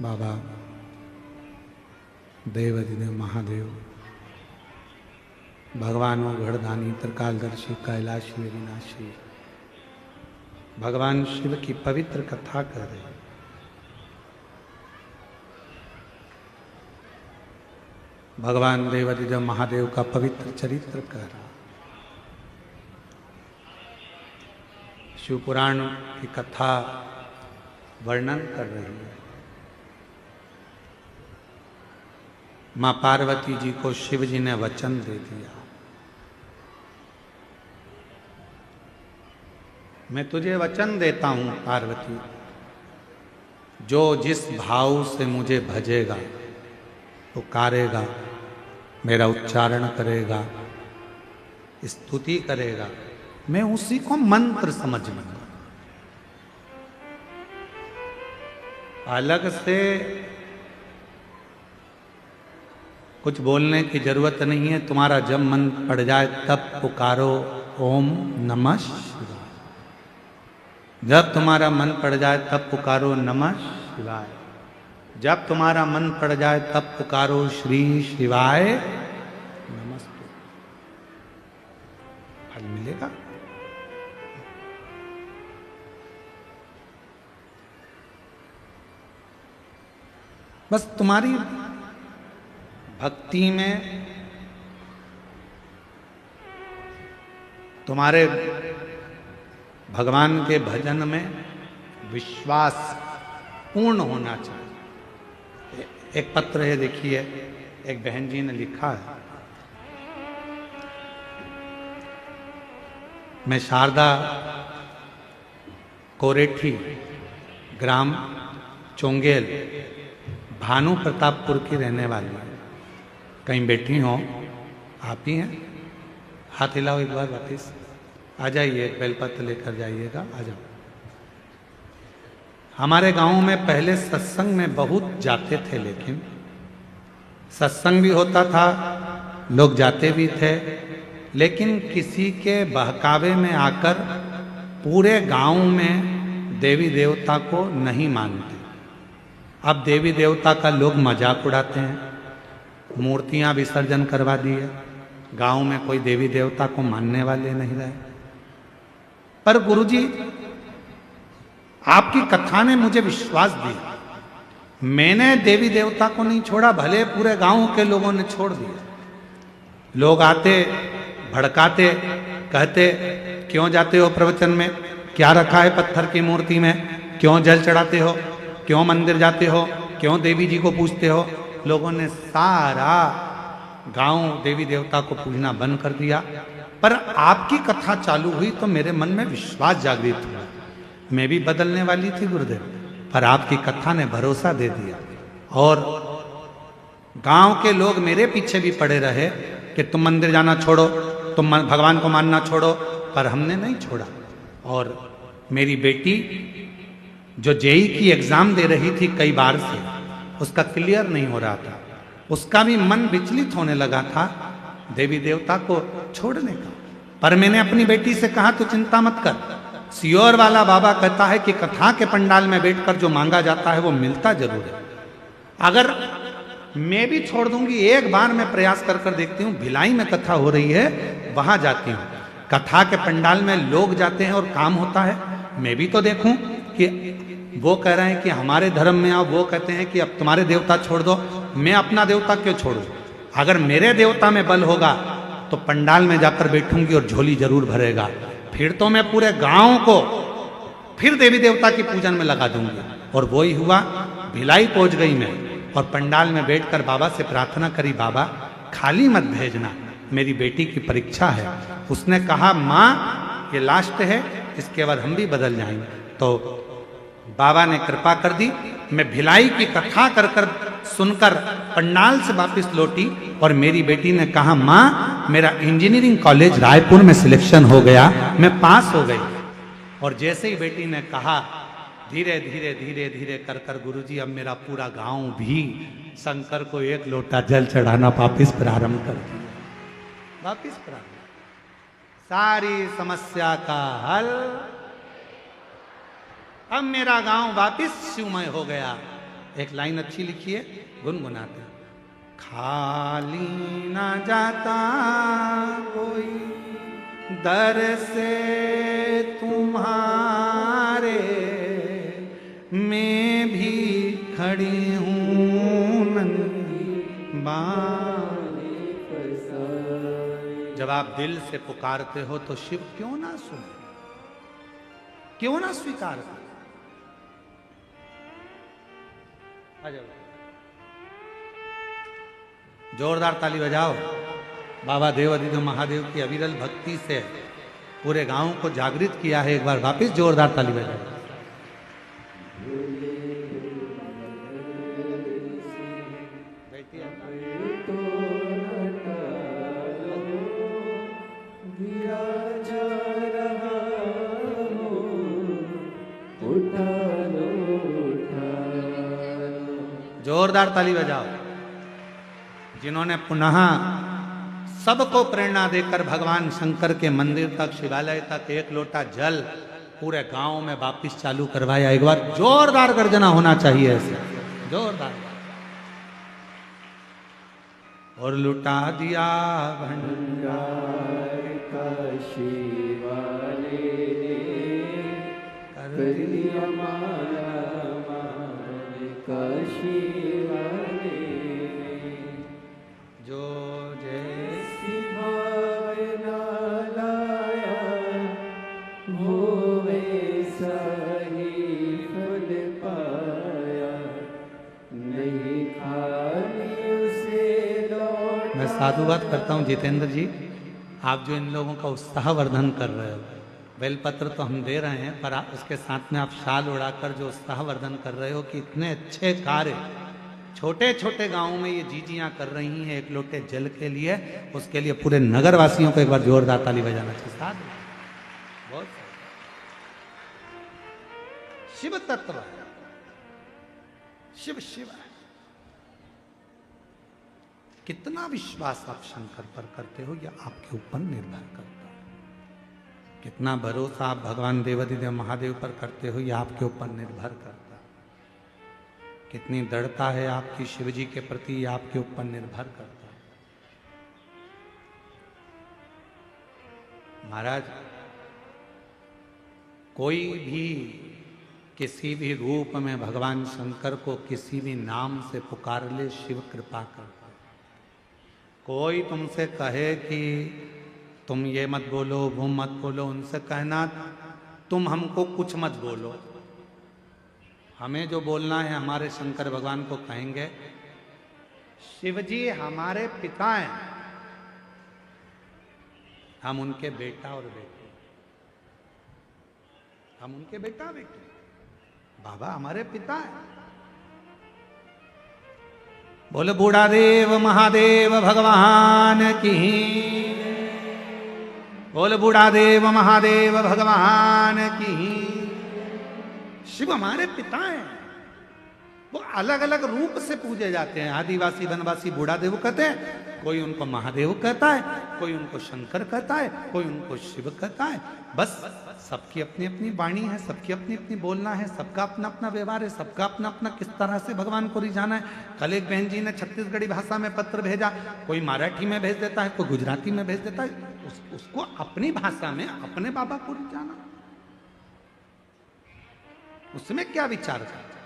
बाबा देवाधिदेव महादेव भगवानो घड़दानी त्रिकालदर्शी कैलाशी अविनाशी भगवान शिव की पवित्र कथा कर रहे। भगवान देवाधिदेव महादेव का पवित्र चरित्र कर रहा। शिव पुराण की कथा वर्णन कर रही है। मां पार्वती जी को शिव जी ने वचन दे दिया, मैं तुझे वचन देता हूं पार्वती, जो जिस भाव से मुझे भजेगा, पुकारेगा, मेरा उच्चारण करेगा, स्तुति करेगा, मैं उसी को मंत्र समझ लूंगा। अलग से कुछ बोलने की जरूरत नहीं है। तुम्हारा जब मन पड़ जाए तब पुकारो ओम नमः शिवाय। जब तुम्हारा मन पड़ जाए तब पुकारो नमः शिवाय। जब तुम्हारा मन पड़ जाए तब पुकारो श्री शिवाय नमस्ते। फल मिलेगा। बस तुम्हारी भक्ति में, तुम्हारे भगवान के भजन में विश्वास पूर्ण होना चाहिए। एक पत्र है, देखिए, एक बहन जी ने लिखा है, मैं शारदा कोरेठी, ग्राम चोंगेल, भानु प्रतापपुर की रहने वाली हूँ। कहीं बैठी हो? आप ही हैं? हाथ हिलाओ एक बार, वापिस आ जाइए, एक बेलपत्र लेकर जाइएगा, आ जाओ। हमारे गांव में पहले सत्संग में बहुत जाते थे, लेकिन सत्संग भी होता था, लोग जाते भी थे, लेकिन किसी के बहकावे में आकर पूरे गांव में देवी देवता को नहीं मानते। अब देवी देवता का लोग मजाक उड़ाते हैं, मूर्तियां विसर्जन करवा दिए, गांव में कोई देवी देवता को मानने वाले नहीं रहे। पर गुरुजी, आपकी कथा ने मुझे विश्वास दिया। मैंने देवी देवता को नहीं छोड़ा, भले पूरे गांव के लोगों ने छोड़ दिया। लोग आते, भड़काते, कहते क्यों जाते हो प्रवचन में, क्या रखा है पत्थर की मूर्ति में, क्यों जल चढ़ाते हो, क्यों मंदिर जाते हो, क्यों देवी जी को पूजते हो। लोगों ने सारा गांव देवी देवता को पूजना बंद कर दिया। पर आपकी कथा चालू हुई तो मेरे मन में विश्वास जागृत हुआ। मैं भी बदलने वाली थी गुरुदेव, पर आपकी कथा ने भरोसा दे दिया। और गांव के लोग मेरे पीछे भी पड़े रहे कि तुम मंदिर जाना छोड़ो, तुम भगवान को मानना छोड़ो, पर हमने नहीं छोड़ा। और मेरी बेटी जो जेई की एग्जाम दे रही थी कई बार से, उसका क्लियर नहीं हो रहा था, उसका भी मन विचलित होने लगा था देवी देवता को छोड़ने का। पर मैंने अपनी बेटी से कहा, तू चिंता मत कर, सियोर वाला बाबा कहता है कि कथा के पंडाल में बैठकर जो मांगा जाता है वो मिलता जरूर है। अगर मैं भी छोड़ दूंगी, एक बार मैं प्रयास कर कर देखती हूँ, भिलाई में कथा हो रही है, वहां जाती हूँ। कथा के पंडाल में लोग जाते हैं और काम होता है, मैं भी तो देखूं कि वो कह रहे हैं कि हमारे धर्म में आओ, वो कहते हैं कि अब तुम्हारे देवता छोड़ दो, मैं अपना देवता क्यों छोड़ूं। अगर मेरे देवता में बल होगा तो पंडाल में जाकर बैठूंगी और झोली जरूर भरेगा। फिर तो मैं पूरे गांव को फिर देवी देवता की पूजन में लगा दूंगी। और वो ही हुआ, भिलाई पहुंच गई मैं और पंडाल में बैठकर बाबा से प्रार्थना करी, बाबा खाली मत भेजना, मेरी बेटी की परीक्षा है। उसने कहा, माँ ये लास्ट है, इसके बाद हम भी बदल जाएंगे। तो बाबा ने कृपा कर दी। मैं भिलाई की कथा कर कर सुनकर पंडाल से वापस लौटी और मेरी बेटी ने कहा, माँ मेरा इंजीनियरिंग कॉलेज रायपुर में सिलेक्शन हो गया, मैं पास हो गई। और जैसे ही बेटी ने कहा, धीरे धीरे धीरे धीरे कर कर गुरुजी अब मेरा पूरा गांव भी शंकर को एक लोटा जल चढ़ाना वापिस प्रारंभ कर दिया। वापिस प्रारंभ, सारी समस्या का हल। अब मेरा गांव वापिस शिवमय हो गया। एक लाइन अच्छी लिखी है, गुनगुनाते, खाली ना जाता कोई दर से तुम्हारे, मैं भी खड़ी हूँ नंदी बाने पर। जब आप दिल से पुकारते हो तो शिव क्यों ना सुने, क्यों ना स्वीकार करे। जोरदार ताली बजाओ। बाबा देव अधिदेव महादेव की अविरल भक्ति से पूरे गांव को जागृत किया है। एक बार वापस जोरदार ताली बजाओ। जोरदार ताली बजाओ। जिन्होंने पुनः सबको प्रेरणा देकर भगवान शंकर के मंदिर तक, शिवालय तक एक लोटा जल पूरे गांव में वापिस चालू करवाया। एक बार जोरदार गर्जना होना चाहिए ऐसे, जोरदार। और लुटा दिया भंडार का शिवाले ने, कर दिया माला मान का शिवाले ने, जो जैसी भावना लाया वो वैसा ही मैं साधुवाद करता हूँ जितेंद्र जी, आप जो इन लोगों का उत्साहवर्धन कर रहे हो, बेलपत्र तो हम दे रहे हैं, पर आप उसके साथ में आप शाल उड़ाकर जो उत्साहवर्धन कर रहे हो कि इतने अच्छे कार्य छोटे छोटे गांवों में ये जीजियां कर रही हैं एक लोटे जल के लिए, उसके लिए पूरे नगर वासियों को एक बार जोरदार ताली बजाना चाहिए। साथ बहुत शिव तत्व, शिव शिव। कितना विश्वास आप शंकर पर करते हो यह आपके ऊपर निर्भर करता है। कितना भरोसा आप भगवान देवाधिदेव महादेव पर करते हो यह आपके ऊपर निर्भर करता है। कितनी दृढ़ता है आपकी शिव जी के प्रति यह आपके ऊपर निर्भर करता है। महाराज, कोई भी किसी भी रूप में भगवान शंकर को किसी भी नाम से पुकार ले, शिव कृपा करता। कोई तुमसे कहे कि तुम ये मत बोलो वो मत बोलो, उनसे कहना तुम हमको कुछ मत बोलो, हमें जो बोलना है हमारे शंकर भगवान को कहेंगे। शिव जी हमारे पिता हैं, हम उनके बेटा और बेटी, हम उनके बेटा बेटी, बाबा हमारे पिता हैं। बोले बूढ़ा देव महादेव भगवान की, बोले बूढ़ा देव महादेव भगवान की। शिव हमारे पिता हैं, वो अलग अलग रूप से पूजे जाते हैं। आदिवासी वनवासी बूढ़ा देव कहते हैं, कोई उनको महादेव कहता है, कोई उनको शंकर कहता है, कोई उनको शिव कहता है। बस सबकी अपनी अपनी वाणी है, सबकी अपनी अपनी बोलना है, सबका अपना अपना व्यवहार है, सबका अपना अपना किस तरह से भगवान को रिझाना है। कल एक बहन जी ने छत्तीसगढ़ी भाषा में पत्र भेजा, कोई मराठी में भेज देता है, कोई गुजराती में भेज देता है। उसको अपनी भाषा में अपने बाबा को रिझाना, उसमें क्या विचार करता।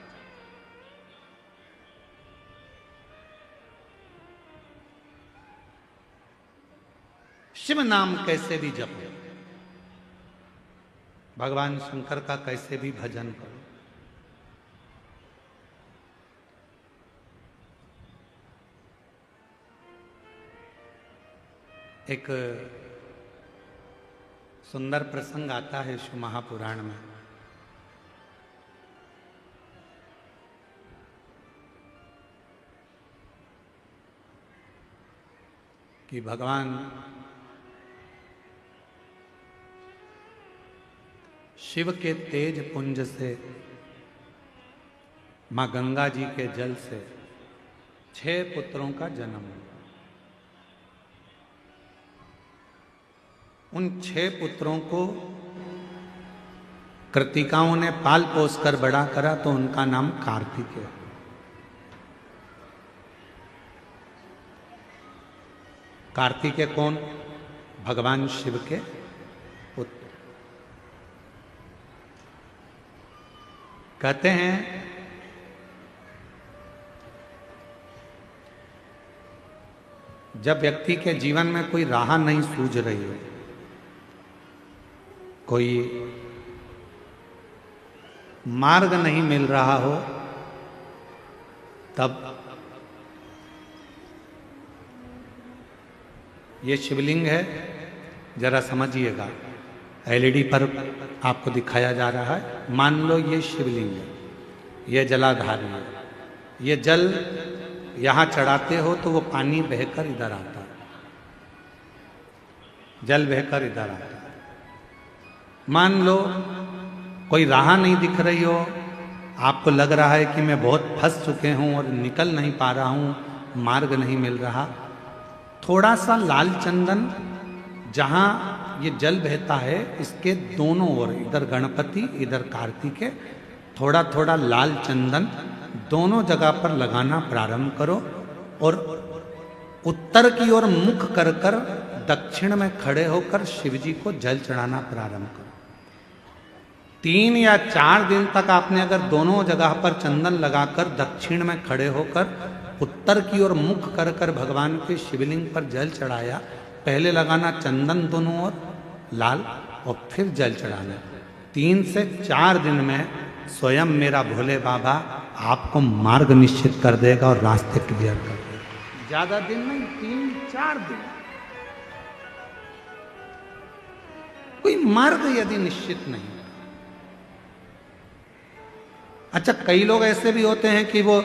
शिव नाम कैसे भी जपो, भगवान शंकर का कैसे भी भजन करो। एक सुंदर प्रसंग आता है शिव महापुराण में। कि भगवान शिव के तेज पुंज से, मां गंगा जी के जल से 6 पुत्रों का जन्म हुआ। उन 6 पुत्रों को कृतिकाओं ने पाल पोस कर बड़ा करा, तो उनका नाम कार्तिकेय। कार्तिकेय कौन? भगवान शिव के पुत्र। कहते हैं जब व्यक्ति के जीवन में कोई राह नहीं सूझ रही हो, कोई मार्ग नहीं मिल रहा हो, तब ये शिवलिंग है, जरा समझिएगा। एलईडी पर आपको दिखाया जा रहा है। मान लो ये शिवलिंग है, ये जलाधारी है। ये जल यहाँ चढ़ाते हो तो वो पानी बहकर इधर आता है, जल बहकर इधर आता है। मान लो कोई राह नहीं दिख रही हो, आपको लग रहा है कि मैं बहुत फंस चुके हूँ और निकल नहीं पा रहा हूँ, मार्ग नहीं मिल रहा। थोड़ा सा लाल चंदन, जहाँ ये जल बहता है इसके दोनों ओर, इधर गणपति इधर कार्तिकेय, थोड़ा थोड़ा लाल चंदन दोनों जगह पर लगाना प्रारंभ करो और उत्तर की ओर मुख कर कर दक्षिण में खड़े होकर शिव जी को जल चढ़ाना प्रारंभ करो। 3 या 4 दिन तक आपने अगर दोनों जगह पर चंदन लगाकर दक्षिण में खड़े होकर उत्तर की ओर मुख कर कर भगवान के शिवलिंग पर जल चढ़ाया, पहले लगाना चंदन दोनों ओर लाल और फिर जल चढ़ाना। 3 से 4 दिन में स्वयं मेरा भोले बाबा आपको मार्ग निश्चित कर देगा और रास्ते क्लियर कर देगा। ज्यादा दिन नहीं, 3-4 दिन। कोई मार्ग यदि निश्चित नहीं। अच्छा, कई लोग ऐसे भी होते हैं कि वो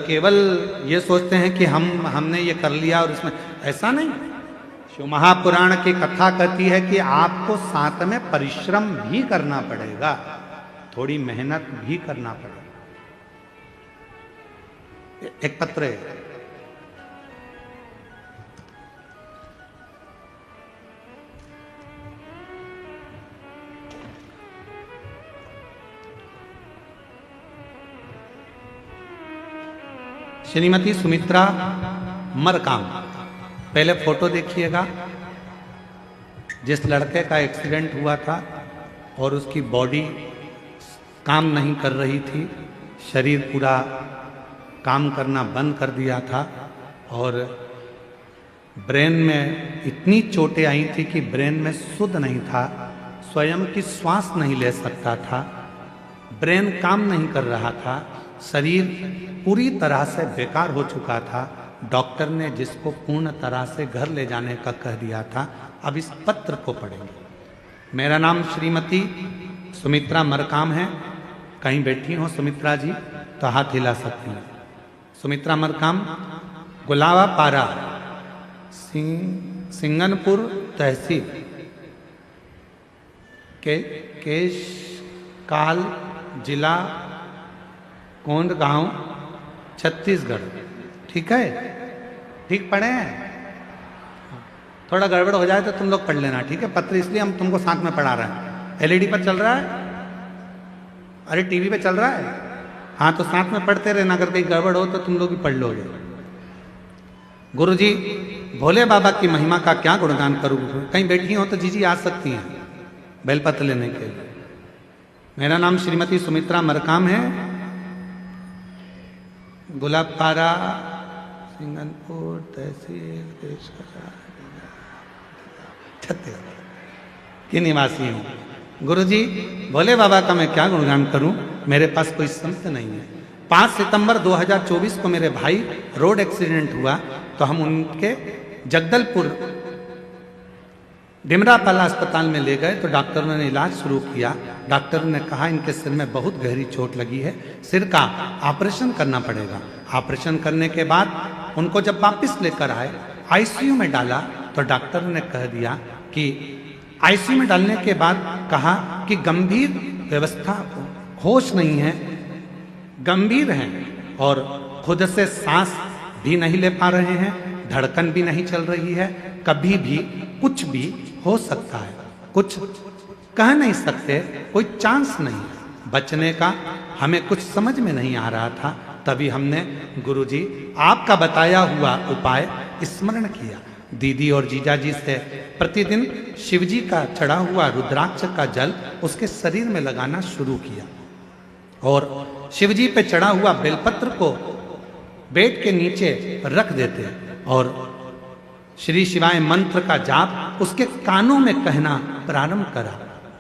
केवल ये सोचते हैं कि हमने ये कर लिया और इसमें, ऐसा नहीं। शिव महापुराण की कथा कहती है कि आपको साथ में परिश्रम भी करना पड़ेगा, थोड़ी मेहनत भी करना पड़ेगा। एक पत्र है, श्रीमती सुमित्रा मरकाम। पहले फोटो देखिएगा। जिस लड़के का एक्सीडेंट हुआ था और उसकी बॉडी काम नहीं कर रही थी, शरीर पूरा काम करना बंद कर दिया था और ब्रेन में इतनी चोटें आई थी कि ब्रेन में शुद्ध नहीं था, स्वयं की श्वास नहीं ले सकता था, ब्रेन काम नहीं कर रहा था, शरीर पूरी तरह से बेकार हो चुका था। डॉक्टर ने जिसको पूर्ण तरह से घर ले जाने का कह दिया था। अब इस पत्र को पढ़ेंगे। मेरा नाम श्रीमती सुमित्रा मरकाम है। कहीं बैठी हो सुमित्रा जी तो हाथ हिला सकती हैं। सुमित्रा मरकाम, गुलावा पारा, सिंगनपुर तहसील के केशकाल जिला कोंडगांव छत्तीसगढ़। ठीक है, ठीक पढ़े हैं? थोड़ा गड़बड़ हो जाए तो तुम लोग पढ़ लेना, ठीक है? पत्र इसलिए हम तुमको साथ में पढ़ा रहे हैं। एलईडी पर चल रहा है, अरे टीवी पे चल रहा है, हाँ तो साथ में पढ़ते रहना। अगर कहीं गड़बड़ हो तो तुम लोग भी पढ़ लोगे। गुरुजी, भोले बाबा की महिमा का क्या गुणगान करूँ? कहीं बैठी हो तो जीजी आ सकती हैं बेलपत्र लेने के लिए। मेरा नाम श्रीमती सुमित्रा मरकाम है, गुलाबपारा, सिंगनपुर तहसील छत्तीसगढ़ की निवासी हूँ। गुरुजी, भोले बाबा का मैं क्या गुणगान करूं? मेरे पास कोई संत नहीं है। 5 सितंबर 2024 को मेरे भाई रोड एक्सीडेंट हुआ तो हम उनके जगदलपुर डिमरापाला अस्पताल में ले गए तो डॉक्टरों ने इलाज शुरू किया। डॉक्टर ने कहा इनके सिर में बहुत गहरी चोट लगी है, सिर का ऑपरेशन करना पड़ेगा। ऑपरेशन करने के बाद उनको जब वापस लेकर आए, आईसीयू में डाला तो डॉक्टर ने कह दिया कि आईसीयू में डालने के बाद कहा कि गंभीर व्यवस्था, होश नहीं है, गंभीर हैं और खुद से सांस भी नहीं ले पा रहे हैं, धड़कन भी नहीं चल रही है, कभी भी कुछ भी हो सकता है, कुछ कह नहीं सकते, कोई चांस नहीं बचने का। हमें कुछ समझ में नहीं आ रहा था, तभी हमने गुरुजी आपका बताया हुआ उपाय स्मरण किया। दीदी और जीजा जी से प्रतिदिन शिवजी का चढ़ा हुआ रुद्राक्ष का जल उसके शरीर में लगाना शुरू किया और शिवजी पे चढ़ा हुआ बेलपत्र को बेड के नीचे रख देते और श्री शिवाय मंत्र का जाप उसके कानों में कहना प्रारंभ करा।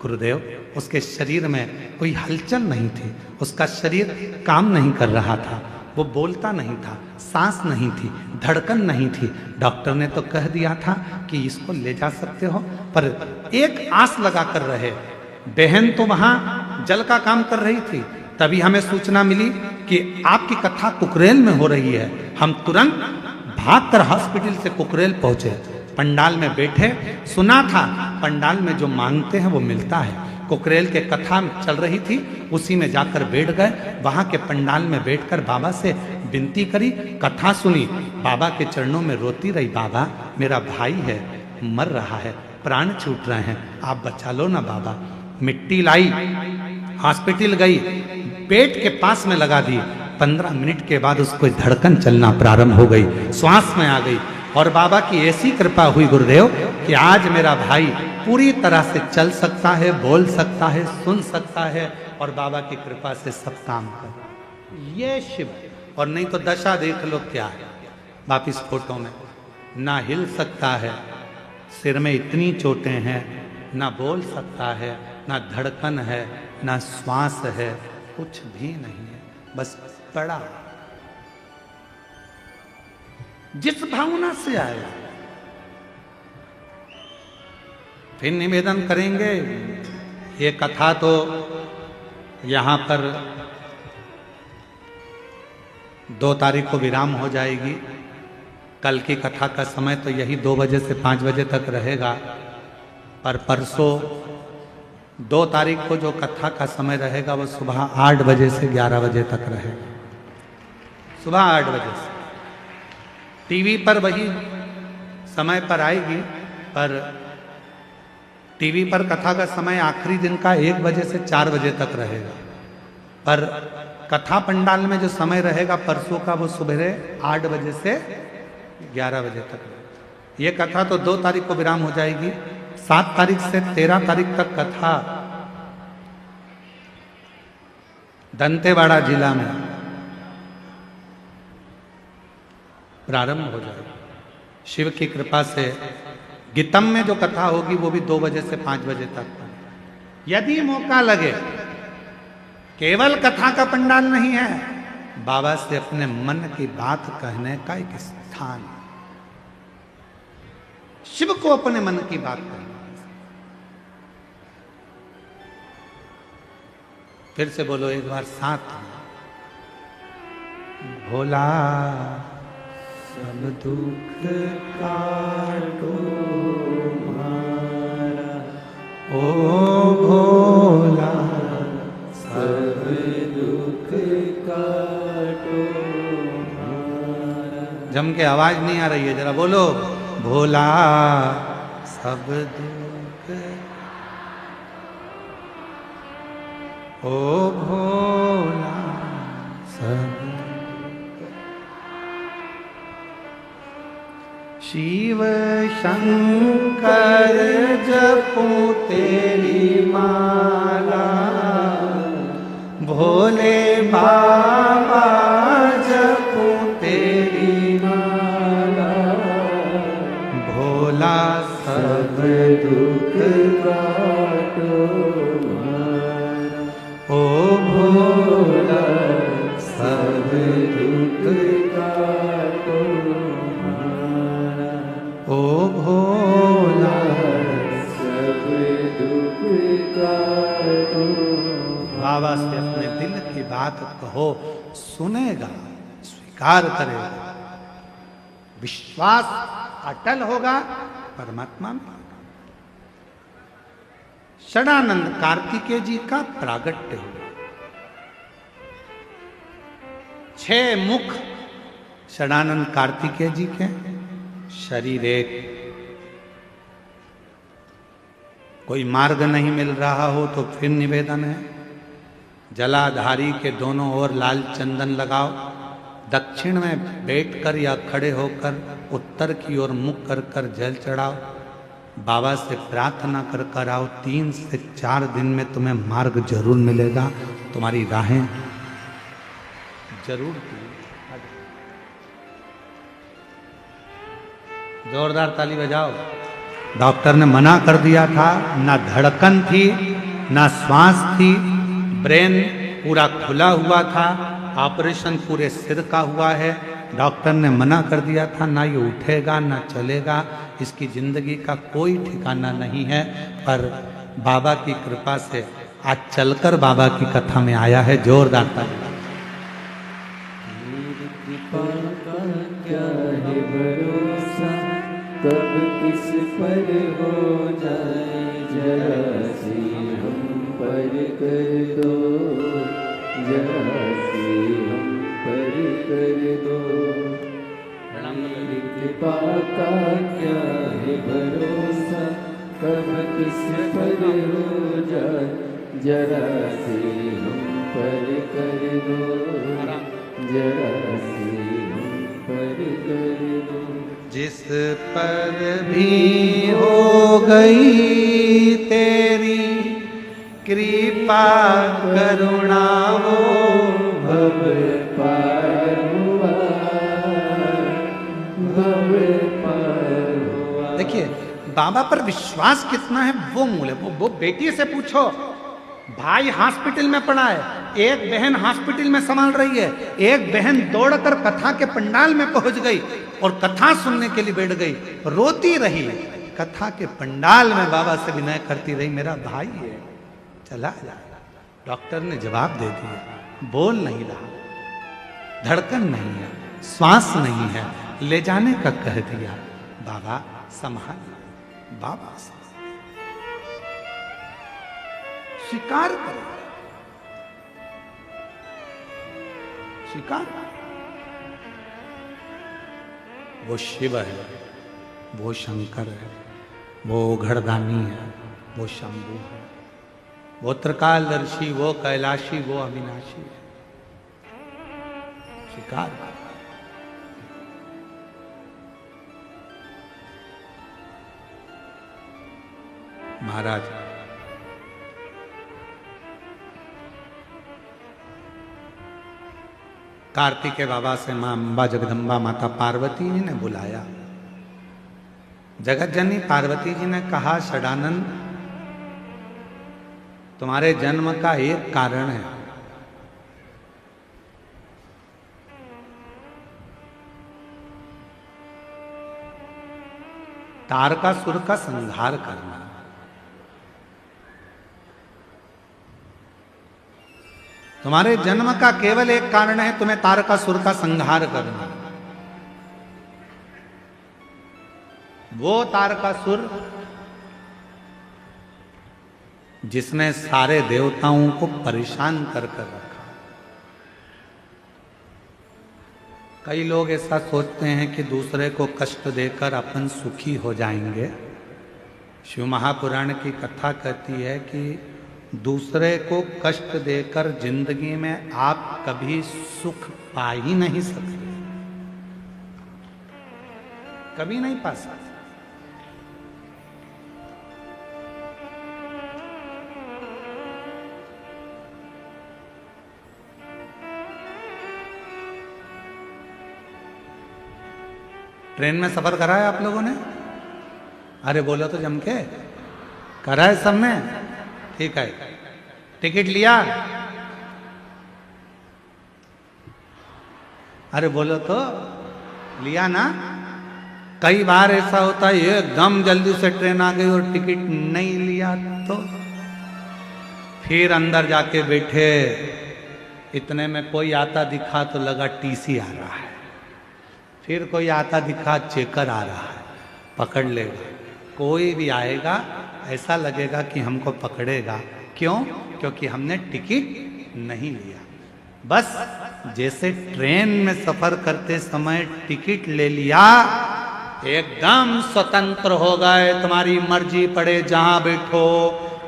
गुरुदेव, उसके शरीर में कोई हलचल नहीं थी, उसका शरीर काम नहीं कर रहा था, वो बोलता नहीं था, सांस नहीं थी, धड़कन नहीं थी। डॉक्टर ने तो कह दिया था कि इसको ले जा सकते हो, पर एक आस लगा कर रहे। बहन तो वहां जल का काम कर रही थी, तभी हमें सूचना मिली कि आपकी कथा कुकरेल में हो रही है। हम तुरंत भागकर हॉस्पिटल से कुकरेल पहुंचे, पंडाल में बैठे, सुना था पंडाल में जो मांगते हैं वो मिलता है। कुकरेल के कथा चल रही थी, उसी में जाकर बैठ गए। वहां के पंडाल में बैठकर बाबा से विनती करी, कथा सुनी, बाबा के चरणों में रोती रही। बाबा, मेरा भाई है, मर रहा है, प्राण छूट रहे हैं, आप बचा लो ना बाबा। मिट्टी लाई, हॉस्पिटल गई, पेट के पास में लगा दी। 15 मिनट के बाद उसको धड़कन चलना प्रारंभ हो गई, श्वास में आ गई और बाबा की ऐसी कृपा हुई गुरुदेव कि आज मेरा भाई पूरी तरह से चल सकता है, बोल सकता है, सुन सकता है और बाबा की कृपा से सब काम कर। ये शिव। और नहीं तो दशा देख लो क्या है वापिस फोटो में, ना हिल सकता है, सिर में इतनी चोटें हैं, ना बोल सकता है, ना धड़कन है, ना श्वास है, कुछ भी नहीं है, बस पड़ा। जिस भावना से आया। फिर निवेदन करेंगे, ये कथा तो यहाँ पर 2 तारीख को विराम हो जाएगी। कल की कथा का समय तो यही 2 बजे से 5 बजे तक रहेगा, पर परसों 2 तारीख को जो कथा का समय रहेगा वो सुबह 8 बजे से 11 बजे तक रहेगा। सुबह 8 बजे से टीवी पर वही समय पर आएगी, पर टीवी पर कथा का समय आखिरी दिन का 1 बजे से 4 बजे तक रहेगा, पर कथा पंडाल में जो समय रहेगा परसों का वो सुबह 8 बजे से 11 बजे तक। ये कथा तो 2 तारीख को विराम हो जाएगी। 7 तारीख से 13 तारीख तक कथा दंतेवाड़ा जिला में प्रारंभ हो जाएगी। शिव की कृपा से गीतम में जो कथा होगी वो भी 2 बजे से 5 बजे तक। यदि मौका लगे, केवल कथा का पंडाल नहीं है, बाबा से अपने मन की बात कहने का एक स्थान, शिव को अपने मन की बात कहना। फिर से बोलो एक बार साथ, भोला सब दुख काटो मारा, ओ भोला सब दुख काटो मारा। जम के आवाज नहीं आ रही है, जरा बोलो, भोला सब दुख, ओ भोला सब। शिव शंकर जपो तेरी माला, भोले बाबा जपो तेरी माला, भोला सब दुख काटो मारा, ओ भोला सब दुख काटो मारा, ओ भोला सब दुख काटो। बाबा से अपने दिल की बात कहो, सुनेगा, स्वीकार करेगा, विश्वास अटल होगा परमात्मा में। षडानंद कार्तिकेय जी का प्रागट्य हुआ। 6 मुख षडानंद कार्तिकेय जी के, शरीर एक। कोई मार्ग नहीं मिल रहा हो तो फिर निवेदन है, जलाधारी के दोनों ओर लाल चंदन लगाओ, दक्षिण में बैठकर या खड़े होकर उत्तर की ओर मुख कर कर जल चढ़ाओ, बाबा से प्रार्थना कर कर आओ। 3 से 4 दिन में तुम्हें मार्ग जरूर मिलेगा, तुम्हारी राहें जरूर। जोरदार ताली बजाओ। डॉक्टर ने मना कर दिया था, ना धड़कन थी ना श्वास थी, ब्रेन पूरा खुला हुआ था, ऑपरेशन पूरे सिर का हुआ है। डॉक्टर ने मना कर दिया था, ना ये उठेगा ना चलेगा, इसकी जिंदगी का कोई ठिकाना नहीं है। पर बाबा की कृपा से आज चलकर बाबा की कथा में आया है। जोरदार ताली। कृपा का क्या है भरोसा, कब किस पर हो जाए, जरा सी हम पर कर दो, जरा सी हम पर कर दो। कृपा का क्या है भरोसा, कब किस पर हो जाए, जरा सी हम पर कर दो, जरा सी हम पर कर दो। जिस पर भी हो गई तेरी कृपा करुणा, वो भव पार हुआ, भव पार हुआ। देखिए बाबा पर विश्वास कितना है वो मूल है। वो बेटी से पूछो, भाई हॉस्पिटल में पड़ा है, एक बहन हॉस्पिटल में संभाल रही है, एक बहन दौड़कर कथा के पंडाल में पहुंच गई, और कथा सुनने के लिए बैठ गई, रोती रही। कथा के पंडाल में बाबा से विनय करती रही, मेरा भाई है, चला जा। डॉक्टर ने जवाब दे दिया, बोल नहीं रहा, धड़कन नहीं है, श्वास नहीं है, ले जाने का कह दिया। बाबा संभाल, बाबा स्वीकार करो, स्वीकार। वो शिव है, वो शंकर है, वो घड़दानी है, वो शंभु है, वो त्रिकालदर्शी, वो कैलाशी, वो अविनाशी है। स्वीकार करो। महाराज कार्तिकेय बाबा से मां अंबा जगदम्बा माता पार्वती जी ने बुलाया। जगत जननी पार्वती जी ने कहा, षडानंद तुम्हारे जन्म का एक कारण है, तारकासुर का संहार करना। तुम्हारे जन्म का केवल एक कारण है, तुम्हें तारकासुर का संहार करना। वो तारकासुर जिसने सारे देवताओं को परेशान कर रखा। कई लोग ऐसा सोचते हैं कि दूसरे को कष्ट देकर अपन सुखी हो जाएंगे। शिव महापुराण की कथा कहती है कि दूसरे को कष्ट देकर जिंदगी में आप कभी सुख पा ही नहीं सकते, कभी नहीं पा सकते। ट्रेन में सफर करा है आप लोगों ने? अरे बोलो तो जम के, करा है सब में? ठीक है। टिकट लिया? अरे बोलो तो, लिया ना? कई बार ऐसा होता है एकदम जल्दी से ट्रेन आ गई और टिकट नहीं लिया तो फिर अंदर जाके बैठे, इतने में कोई आता दिखा तो लगा टीसी आ रहा है, फिर कोई आता दिखा चेकर आ रहा है, पकड़ लेगा। कोई भी आएगा ऐसा लगेगा कि हमको पकड़ेगा। क्यों? क्योंकि हमने टिकट नहीं लिया। बस जैसे ट्रेन में सफर करते समय टिकट ले लिया, एकदम स्वतंत्र हो गए। तुम्हारी मर्जी पड़े जहां बैठो,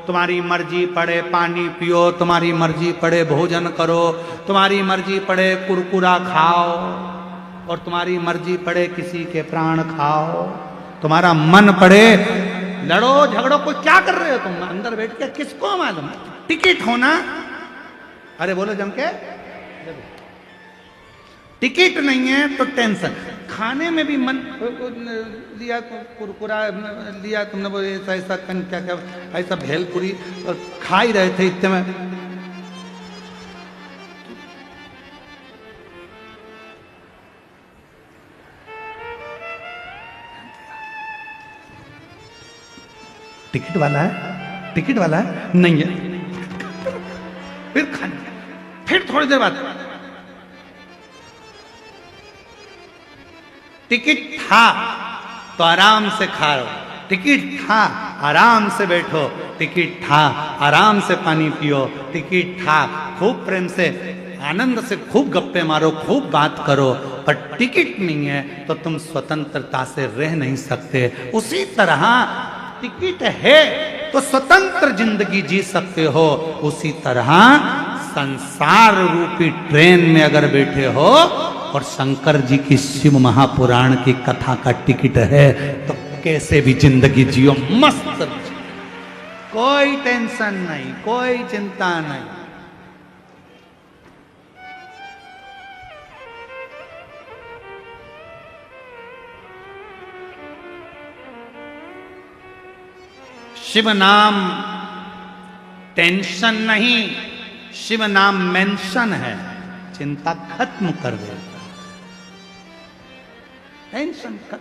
तुम्हारी मर्जी पड़े पानी पियो, तुम्हारी मर्जी पड़े भोजन करो, तुम्हारी मर्जी पड़े कुरकुरा खाओ, और तुम्हारी मर्जी पड़े किसी के प्राण खाओ, तुम्हारा मन पड़े लड़ो झगड़ो। को क्या कर रहे हो तुम अंदर बैठ के? किसको मालूम? टिकट होना। अरे बोलो जम के, टिकट नहीं है तो टेंशन। खाने में भी मन लिया, कुरकुरा लिया तुमने, वो ऐसा ऐसा क्या क्या ऐसा भेलपुरी और खा ही रहे थे इतने में टिकट वाला है, टिकट वाला है, नहीं है। फिर खाने, फिर थोड़ी देर बाद टिकट था तो आराम से खाओ, टिकट था आराम से बैठो, टिकट था आराम से पानी पियो, टिकट था खूब प्रेम से आनंद से खूब गप्पे मारो, खूब बात करो। पर टिकट नहीं है तो तुम स्वतंत्रता से रह नहीं सकते। उसी तरह टिकट है तो स्वतंत्र जिंदगी जी सकते हो, उसी तरह संसार रूपी ट्रेन में अगर बैठे हो और शंकर जी की शिव महापुराण की कथा का टिकट है तो कैसे भी जिंदगी जियो, मस्त, कोई टेंशन नहीं, कोई चिंता नहीं। शिव नाम टेंशन नहीं, शिव नाम मेंशन है, चिंता खत्म कर देता। टेंशन कर।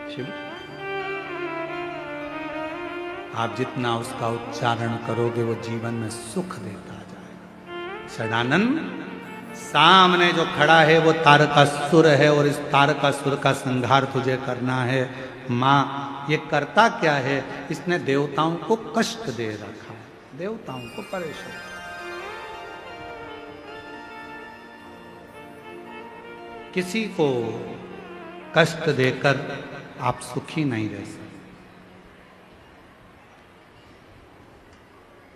शिव आप जितना उसका उच्चारण करोगे वो जीवन में सुख देता जाएगा। षडानंद सामने जो खड़ा है वो तारकासुर है और इस तारकासुर का संहार तुझे करना है। मां ये करता क्या है? इसने देवताओं को कष्ट दे रखा है, देवताओं को परेशान। किसी को कष्ट देकर आप सुखी नहीं रह सकते,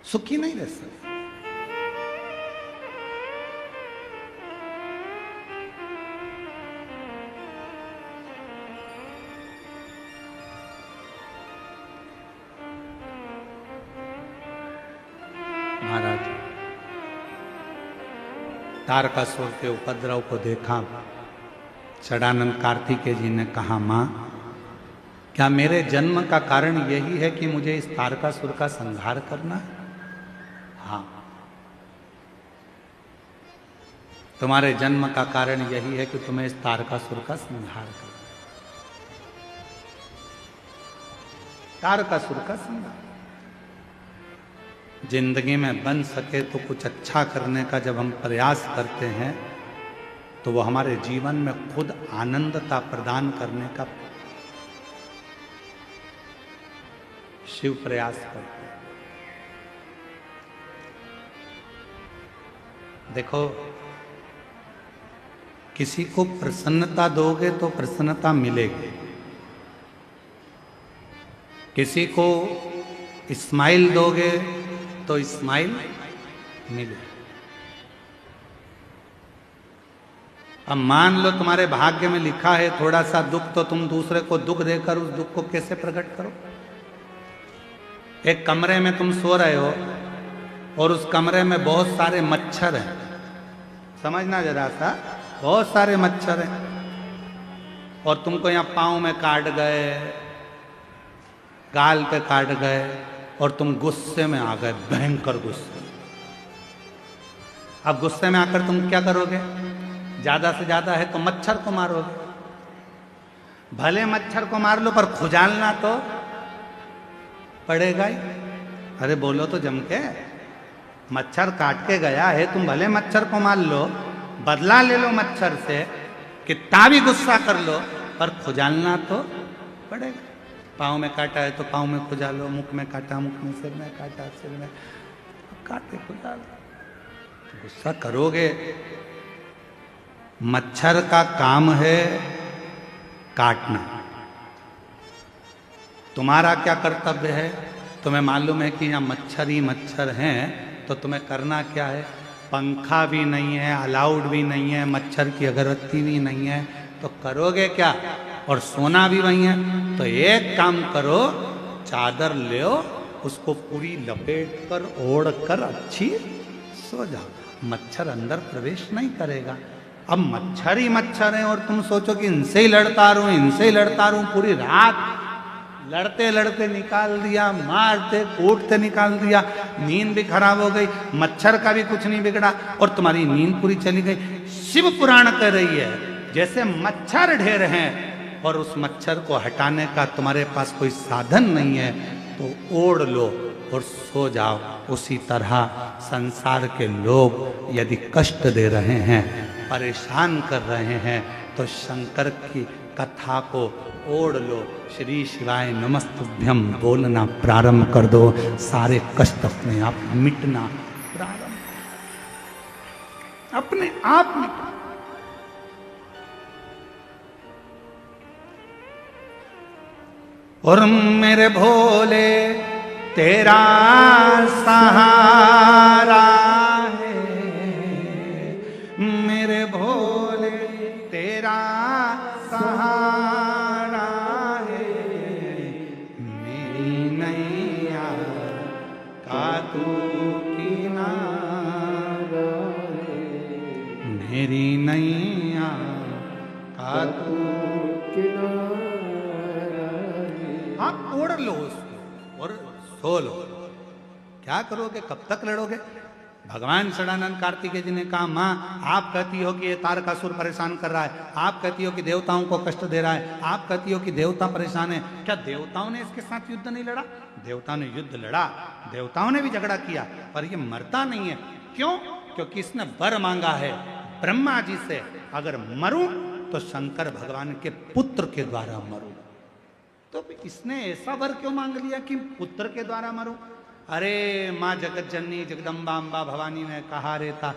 सुखी नहीं रह सकते। महाराज तारकासुर के उपद्रव को देखा, षडानंद कार्तिकेय जी ने कहा, मां क्या मेरे जन्म का कारण यही है कि मुझे इस तारकासुर का संहार करना है? हाँ, तुम्हारे जन्म का कारण यही है कि तुम्हें इस तारकासुर का संहार करना। तारकासुर का संहार जिंदगी में बन सके तो कुछ अच्छा करने का जब हम प्रयास करते हैं तो वो हमारे जीवन में खुद आनंदता प्रदान करने का शिव प्रयास करते हैं। देखो, किसी को प्रसन्नता दोगे तो प्रसन्नता मिलेगी, किसी को स्माइल दोगे तो स्माइल मिले। अब मान लो तुम्हारे भाग्य में लिखा है थोड़ा सा दुख, तो तुम दूसरे को दुख देकर उस दुख को कैसे प्रकट करो? एक कमरे में तुम सो रहे हो और उस कमरे में बहुत सारे मच्छर हैं, समझना जरा सा, बहुत सारे मच्छर हैं और तुमको यहाँ पाँव में काट गए, गाल पे काट गए और तुम गुस्से में आ गए, भयंकर गुस्से। अब गुस्से में आकर तुम क्या करोगे? ज्यादा से ज्यादा है तो मच्छर को मारोगे। भले मच्छर को मार लो पर खुजालना तो पड़ेगा ही। अरे बोलो तो जम के, मच्छर काट के गया है, तुम भले मच्छर को मार लो, बदला ले लो मच्छर से, कितना भी गुस्सा कर लो, पर खुजालना तो पड़ेगा। पाँव में काटा है तो पाँव में खुजा लो, मुख में काटा मुख में, सिर में काटा सिर में, काटे खुजा लो। गुस्सा करोगे। मच्छर का काम है काटना, तुम्हारा क्या कर्तव्य है? तुम्हें मालूम है कि यहाँ मच्छर ही मच्छर हैं, तो तुम्हें करना क्या है? पंखा भी नहीं है, अलाउड भी नहीं है, मच्छर की अगरबत्ती भी नहीं है, तो करोगे क्या? और सोना भी वही है, तो एक काम करो, चादर ले, उसको पूरी लपेट कर ओढ़ कर अच्छी सो जाओ, मच्छर अंदर प्रवेश नहीं करेगा। अब मच्छर ही मच्छर हैं और तुम सोचो कि इनसे ही लड़ता रहूं, इनसे ही लड़ता रहूं, पूरी रात लड़ते लड़ते निकाल दिया, मारते कूटते निकाल दिया, नींद भी खराब हो गई, मच्छर का भी कुछ नहीं बिगड़ा और तुम्हारी नींद पूरी चली गई। शिव पुराण कह रही है जैसे मच्छर ढेर हैं और उस मच्छर को हटाने का तुम्हारे पास कोई साधन नहीं है तो ओढ़ लो और सो जाओ। उसी तरह संसार के लोग यदि कष्ट दे रहे हैं, परेशान कर रहे हैं, तो शंकर की कथा को ओढ़ लो, श्री शिवाय नमस्तुभ्यम बोलना प्रारंभ कर दो, सारे कष्ट अपने आप मिटना प्रारंभ, अपने आप मिटना। और मेरे भोले तेरा सहारा है, मेरे भोले तेरा सहारा है, मेरी नैया का तू किनारा है, मेरी नैया का तू किनारा। आप ओढ़ लो उसको और सो लो। क्या करोगे? कब तक लड़ोगे? भगवान षडानंद कार्तिकेय जी ने कहा, माँ आप कहती हो कि ये तारकासुर परेशान कर रहा है, आप कहती हो कि देवताओं को कष्ट दे रहा है, आप कहती हो कि देवता परेशान है, क्या देवताओं ने इसके साथ युद्ध नहीं लड़ा? देवताओं ने युद्ध लड़ा, देवताओं ने भी झगड़ा किया, पर ये मरता नहीं है। क्यों? क्योंकि इसने वर मांगा है ब्रह्मा जी से, अगर मरूं तो शंकर भगवान के पुत्र के द्वारा मरूं। तो इसने ऐसा वर क्यों मांग लिया कि पुत्र के द्वारा मरूं? अरे माँ जगत जननी जगदम्बा अम्बा भवानी ने कहा रहता,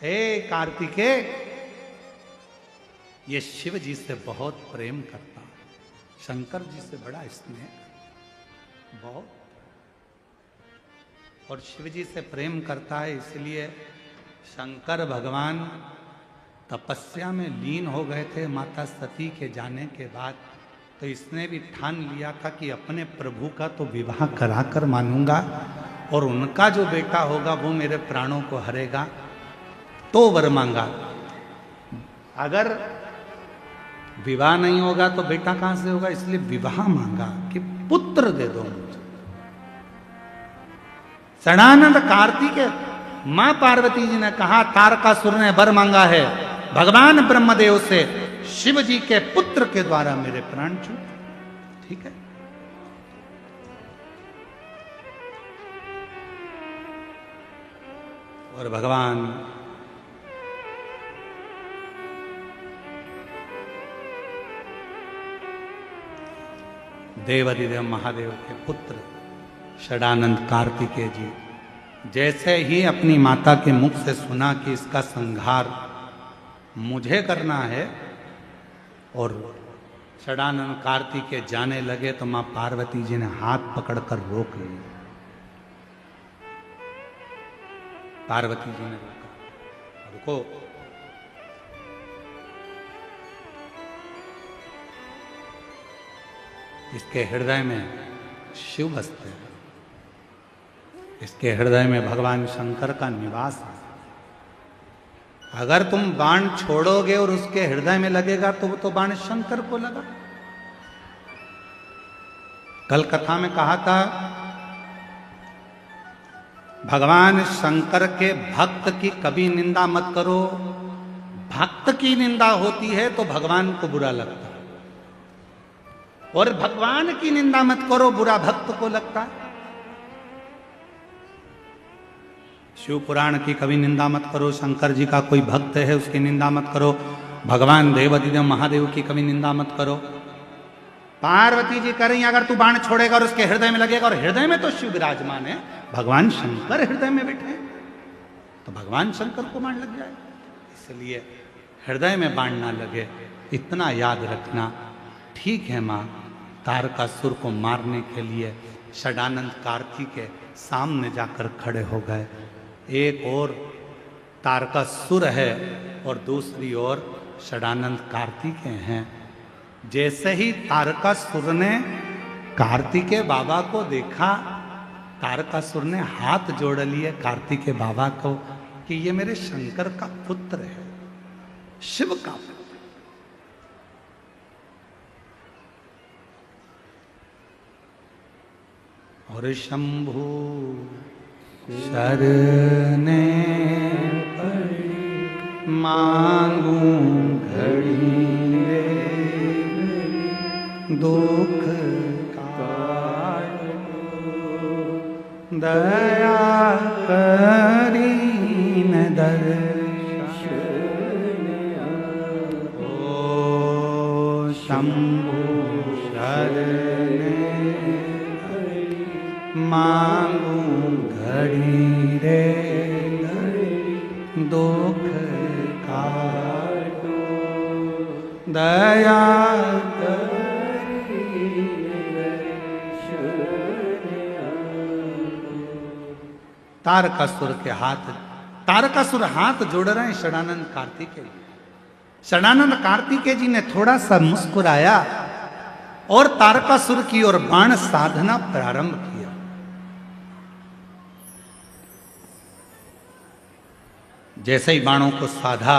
ए कार्तिकेय, ये शिव जी से बहुत प्रेम करता, शंकर जी से बड़ा स्नेह बहुत, और शिव जी से प्रेम करता है, इसलिए शंकर भगवान तपस्या में लीन हो गए थे माता सती के जाने के बाद। तो इसने भी ठान लिया था कि अपने प्रभु का तो विवाह कराकर मानूंगा, और उनका जो बेटा होगा वो मेरे प्राणों को हरेगा। तो वर मांगा, अगर विवाह नहीं होगा तो बेटा कहां से होगा, इसलिए विवाह मांगा कि पुत्र दे दो मुझे। षडानंद कार्तिकेय, मां पार्वती जी ने कहा, तारकासुर ने वर मांगा है भगवान ब्रह्मदेव से, शिव जी के पुत्र के द्वारा मेरे प्राण छूट। ठीक है, और भगवान देवाधिदेव महादेव के पुत्र षडानंद कार्तिकेय जी जैसे ही अपनी माता के मुख से सुना कि इसका संहार मुझे करना है, और षडानंद कार्तिकेय जाने लगे, तो मां पार्वती जी ने हाथ पकड़कर रोक लिया। पार्वती जी ने रोका, रुको, इसके हृदय में शिव बसते हैं, इसके हृदय में भगवान शंकर का निवास है। अगर तुम बाण छोड़ोगे और उसके हृदय में लगेगा तो वो तो बाण शंकर को लगा। कल कथा में कहा था, भगवान शंकर के भक्त की कभी निंदा मत करो, भक्त की निंदा होती है तो भगवान को बुरा लगता है, और भगवान की निंदा मत करो, बुरा भक्त को लगता है। शिव पुराण की कभी निंदा मत करो, शंकर जी का कोई भक्त है उसकी निंदा मत करो, भगवान देवाधिदेव महादेव की कभी निंदा मत करो। पार्वती जी कह रही अगर तू बाण छोड़ेगा और उसके हृदय में लगेगा, और हृदय में तो शिव विराजमान है, भगवान शंकर हृदय में बैठे हैं, तो भगवान शंकर को बाण लग जाए, इसलिए हृदय में बाण ना लगे, इतना याद रखना। ठीक है माँ, तारकासुर को मारने के लिए षडानंद कार्तिकेय सामने जाकर खड़े हो गए। एक और तारकासुर है और दूसरी ओर षडानंद कार्तिकेय हैं। जैसे ही तारकासुर ने कार्तिकेय बाबा को देखा, तारकासुर ने हाथ जोड़ लिए कार्तिकेय बाबा को कि ये मेरे शंकर का पुत्र है, शिव का पुत्र। और शंभु शरने पड़ी मांगू घड़ी दुख काटो, दया करीन दर्शन ओ शंभु शरणे मांगू घड़ी रे दुख काटो, दया तारकासुर के हाथ, तारकासुर हाथ जोड़ रहे हैं षडानंद कार्तिकेय जी। षडानंद कार्तिकेय जी ने थोड़ा सा मुस्कुराया और तारकासुर की ओर बाण साधना प्रारंभ किया। जैसे ही बाणों को साधा,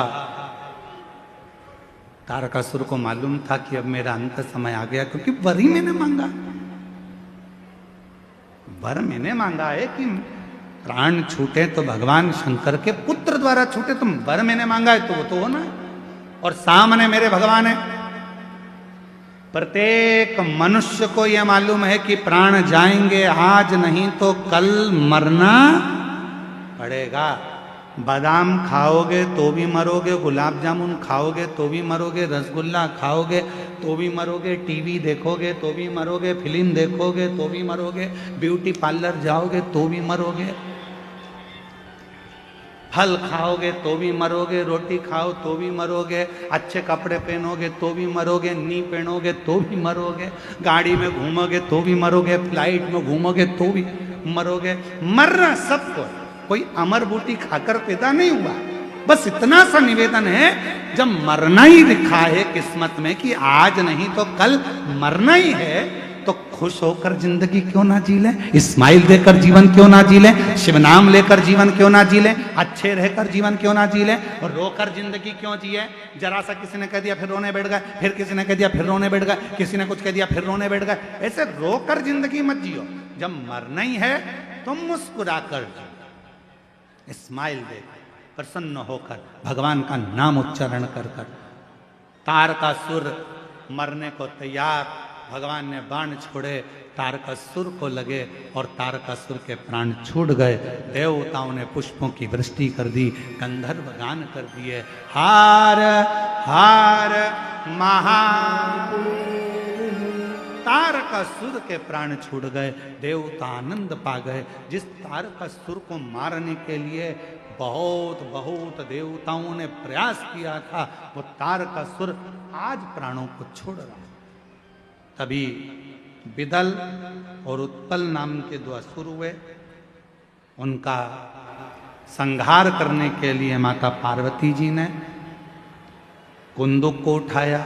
तारकासुर को मालूम था कि अब मेरा अंत समय आ गया, क्योंकि वर ही मैंने मांगा, वर मैंने मांगा है कि प्राण छूटे तो भगवान शंकर के पुत्र द्वारा छूटे। तुम वर मैंने मांगा है तो वो तो होना है, और सामने मेरे भगवान है। प्रत्येक मनुष्य को यह मालूम है कि प्राण जाएंगे, आज नहीं तो कल मरना पड़ेगा। बादाम खाओगे तो भी मरोगे, गुलाब जामुन खाओगे तो भी मरोगे, रसगुल्ला खाओगे तो भी मरोगे, टीवी देखोगे तो भी मरोगे, फिल्म देखोगे तो भी मरोगे, ब्यूटी पार्लर जाओगे तो भी मरोगे, फल खाओगे तो भी मरोगे, रोटी खाओ तो भी मरोगे, अच्छे कपड़े पहनोगे तो भी मरोगे, नहीं पहनोगे तो भी मरोगे, गाड़ी में घूमोगे तो भी मरोगे, फ्लाइट में घूमोगे तो भी मरोगे। मरना सबको, कोई अमर बूटी खाकर पैदा नहीं हुआ। बस इतना सा निवेदन है, जब मरना ही लिखा है किस्मत में कि आज नहीं तो कल मरना ही है, तो खुश होकर जिंदगी क्यों ना जी लें, स्माइल देकर जीवन क्यों ना जी लें, शिव नाम लेकर जीवन क्यों ना जी लें, अच्छे रहकर जीवन क्यों ना जी लें, और रोकर जिंदगी क्यों जिए। जरा सा किसी ने कह दिया फिर रोने बैठ गए, फिर किसी ने कह दिया फिर रोने बैठ गए, किसी ने कुछ कह दिया फिर रोने बैठ गए। ऐसे रोकर जिंदगी मत जियो। जब मरना ही है तो मुस्कुरा कर जियो, स्माइल देकर, प्रसन्न होकर, भगवान का नाम उच्चारण कर कर। तारकासुर मरने को तैयार, भगवान ने बाण छोड़े, तारकासुर को लगे और तारकासुर के प्राण छूट गए। देवताओं ने पुष्पों की वृष्टि कर दी, गंधर्व गान कर दिए, हार हार महा। तारकासुर के प्राण छूट गए, देवता आनंद पा गए। जिस तारकासुर को मारने के लिए बहुत बहुत देवताओं ने प्रयास किया था, वो तारकासुर आज प्राणों को छोड़ रहा। तभी विदल और उत्पल नाम के दो असुर हुए, उनका संहार करने के लिए माता पार्वती जी ने कुंदुक को उठाया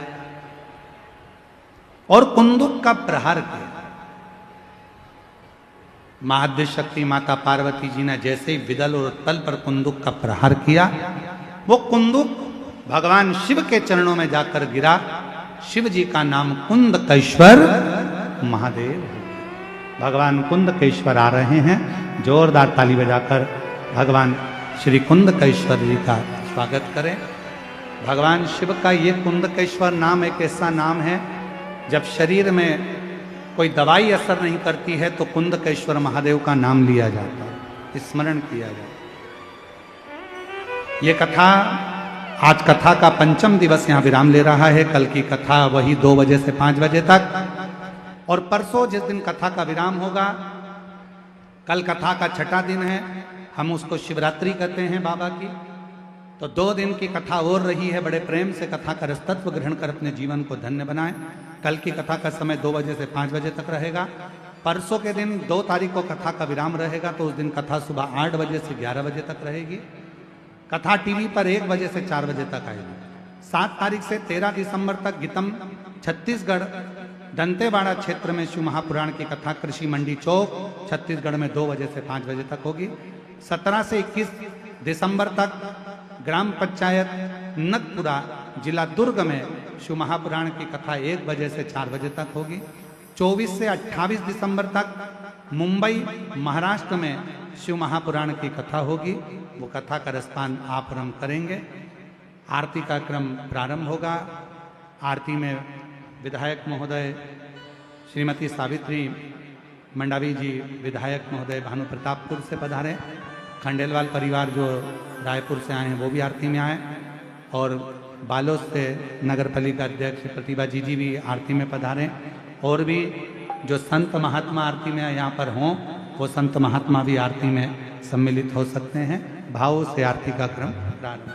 और कुंदुक का प्रहार किया। महाद्य शक्ति माता पार्वती जी ने जैसे ही विदल और उत्पल पर कुंदुक का प्रहार किया, वो कुंदुक भगवान शिव के चरणों में जाकर गिरा। शिव जी का नाम कुंदकेश्वर महादेव। भगवान कुंदकेश्वर आ रहे हैं, जोरदार ताली बजाकर भगवान श्री कुंदकेश्वर जी का स्वागत करें। भगवान शिव का ये कुंदकेश्वर नाम एक ऐसा नाम है, जब शरीर में कोई दवाई असर नहीं करती है तो कुंदकेश्वर महादेव का नाम लिया जाता है, स्मरण किया जाता है। ये कथा, आज कथा का पंचम दिवस यहाँ विराम ले रहा है। कल की कथा वही 2 बजे से 5 बजे तक, और परसों जिस दिन कथा का विराम होगा, कल कथा का छठा दिन है, हम उसको शिवरात्रि कहते हैं बाबा की। तो 2 दिन की कथा और रही है। बड़े प्रेम से कथा का रसतत्व ग्रहण कर अपने जीवन को धन्य बनाएं। कल की कथा का समय 2 बजे से 5 बजे तक रहेगा। परसों के दिन 2 तारीख को कथा का विराम रहेगा, तो उस दिन कथा सुबह 8 बजे से 11 बजे तक रहेगी। कथा टीवी पर 1 बजे से 4 बजे तक आएगी। 7 तारीख से 13 दिसंबर तक गीतम छत्तीसगढ़ दंतेवाड़ा क्षेत्र में शिव महापुराण की कथा कृषि मंडी चौक छत्तीसगढ़ में 2 बजे से 5 बजे तक होगी। 17 से 21 दिसंबर तक ग्राम पंचायत नतपुरा जिला दुर्ग में शिव महापुराण की कथा 1 बजे से 4 बजे तक होगी। 24 से 28 दिसंबर तक मुंबई महाराष्ट्र में शिव महापुराण की कथा होगी। वो कथा का रसपान आप और हम करेंगे। आरती का क्रम प्रारंभ होगा। आरती में विधायक महोदय श्रीमती सावित्री मंडावी जी, विधायक महोदय भानु प्रतापपुर से पधारे। खंडेलवाल परिवार जो रायपुर से आए हैं वो भी आरती में आए, और बालोद से नगर पालिका अध्यक्ष प्रतिभा जी भी आरती में पधारें। और भी जो संत महात्मा आरती में यहाँ पर हों, वो संत महात्मा भी आरती में सम्मिलित हो सकते हैं। भाव से आरती का क्रम प्रारंभ।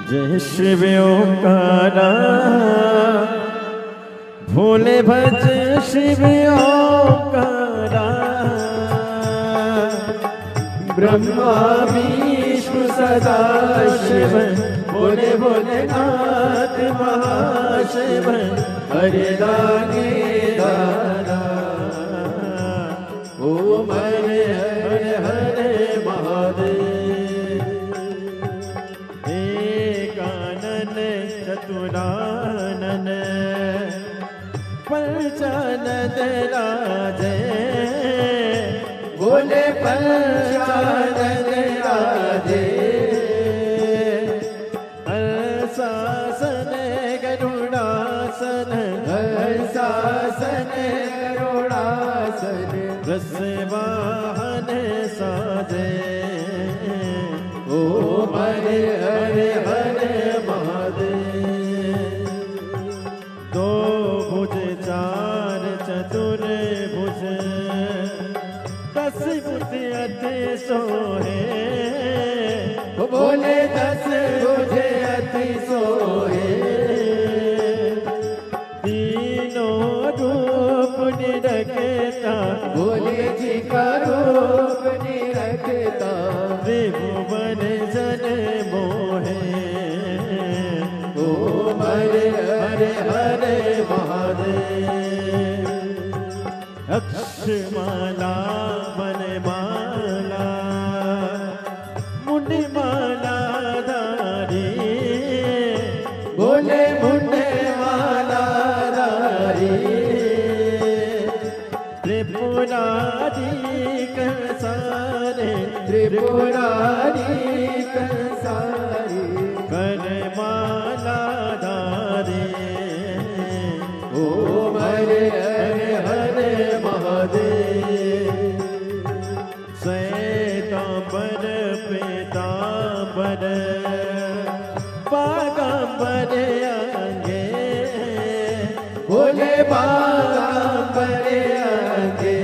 जय शिव ओंकारा, भोले भज शिव ओंकारा, ब्रह्मा विष्णु सदा शिव, भोले भोलेनाथ महाशिव, हरे लागे दादा, ओम हरे हरे हरे महादेव। एकानन चतुरानन, पंचानन राधे हर्षासन गरुड़ासन हर्षासन गरुड़ासन वृषवाहन साजे ओम हरे हरे हरे महादेव दो भुज चार चतुर भुज दस भुज अति सोहे बोले 10 भुज अति सोहे तीनों रूप निरखता बोले जी का रूप निरखता त्रिभुवन जन मोहे ओम हरे हरे हरे महादेव अक्षमाला वनमाला मुंडमाला धारी बोले मुंडे माला धारी त्रिपुरारी कंसारे त्रिपुरारी कंसारी करमाला धारे ओम हरे हरे हरे महादेव श्वेतांबर पीतांबर बागांबर अंगे बोले बागांबर आगे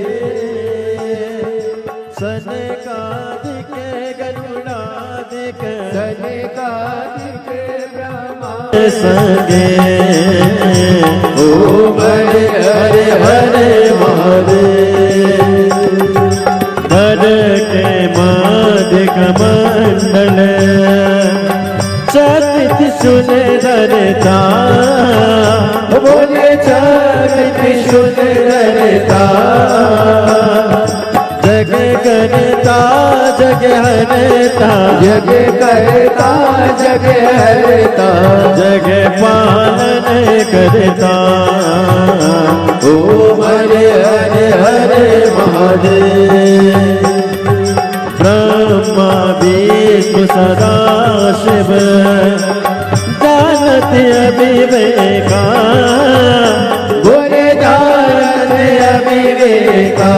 सनकादिक गरुड़ादिक सनकादिक ब्रह्मा संगे ओम हरे हरे हरे महादेव धर के मादिक मंडल चरित सुंदरता बोले चरित सुंदरता जग करता जग हरता जग करता जग हरता जग पालन करता ओम हरे हरे हरे महादेव ब्रह्मा विष्णु सदा शिव जानत अविवेका बोले जानत अविवेका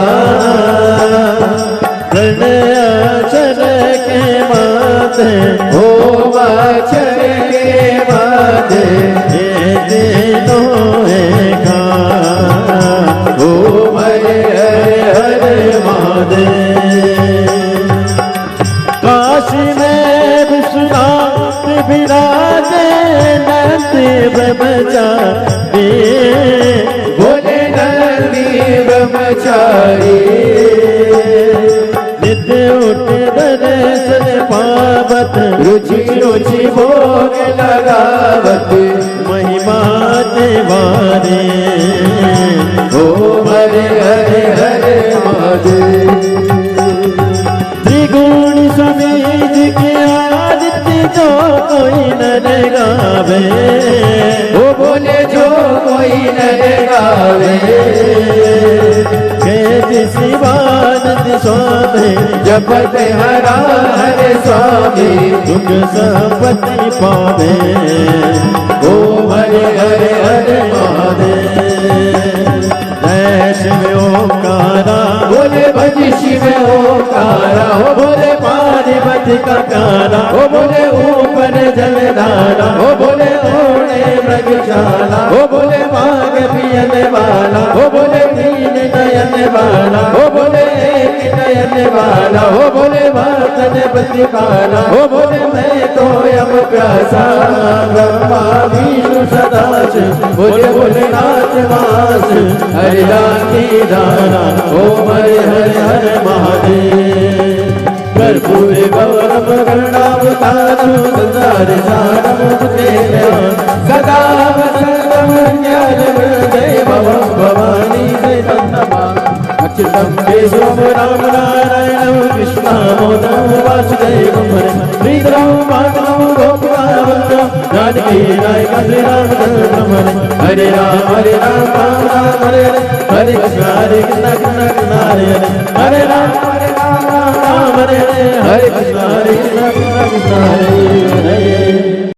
प्रणय अक्षर के माते ओम अक्षर के माते ये तीनों एका ओम हरे हरे हरे महादेव काशी में विश्वनाथ विराजे नंदी ब्रह्मचारी बोले नंदी ब्रह्मचारी नित्य उठ दर्शन पावत रुचि रुचि भोग लगावत महिमा देवारे ओम हरे हरे हरे महादेव त्रिगुण समीज के आदित्य जो कोई न गावे वो बोले जो कोई न गावे के शिवानंद स्वामी जपत हरा हरे स्वामी दुख संपत्ति पावे ओम हरे हरे हरे महादेव जय शिव ओंकारा बोले भज शिव ओंकारा हो बोले पार्वती का प्यारा हो बोले ऊपर जलधारा ओ बोले ओढ़े मृगशाला हो बोले माग पियन वाला ओ बोले तीन नयन वाला हो बोले एक नयन वाला हो बोले वातन प्रतिपाला ओ बोले मैं तो यम प्यासा ब्रह्मा विष्णु सदा शिव बोले बोले नाच मास हरिरानी दाना ओम हरे हरे हरे महादेव कर्पूर गौरम गरुडावतारम संसार सारम सदा वसंतम ज्ञानम देवम भवानी देवन्नमा अच्युतम केशवम राम नारायणम कृष्णामोदम वासुदेवम श्रीधरम माधवम गोपकावंतम जानकी नायक Shri Ramachandram Hare Ram Ram Ram Hare Hare Hare Krishna Krishna Krishna Hare Hare Hare Ram Ram Ram Hare Hare Hare Krishna Krishna Krishna Hare Hare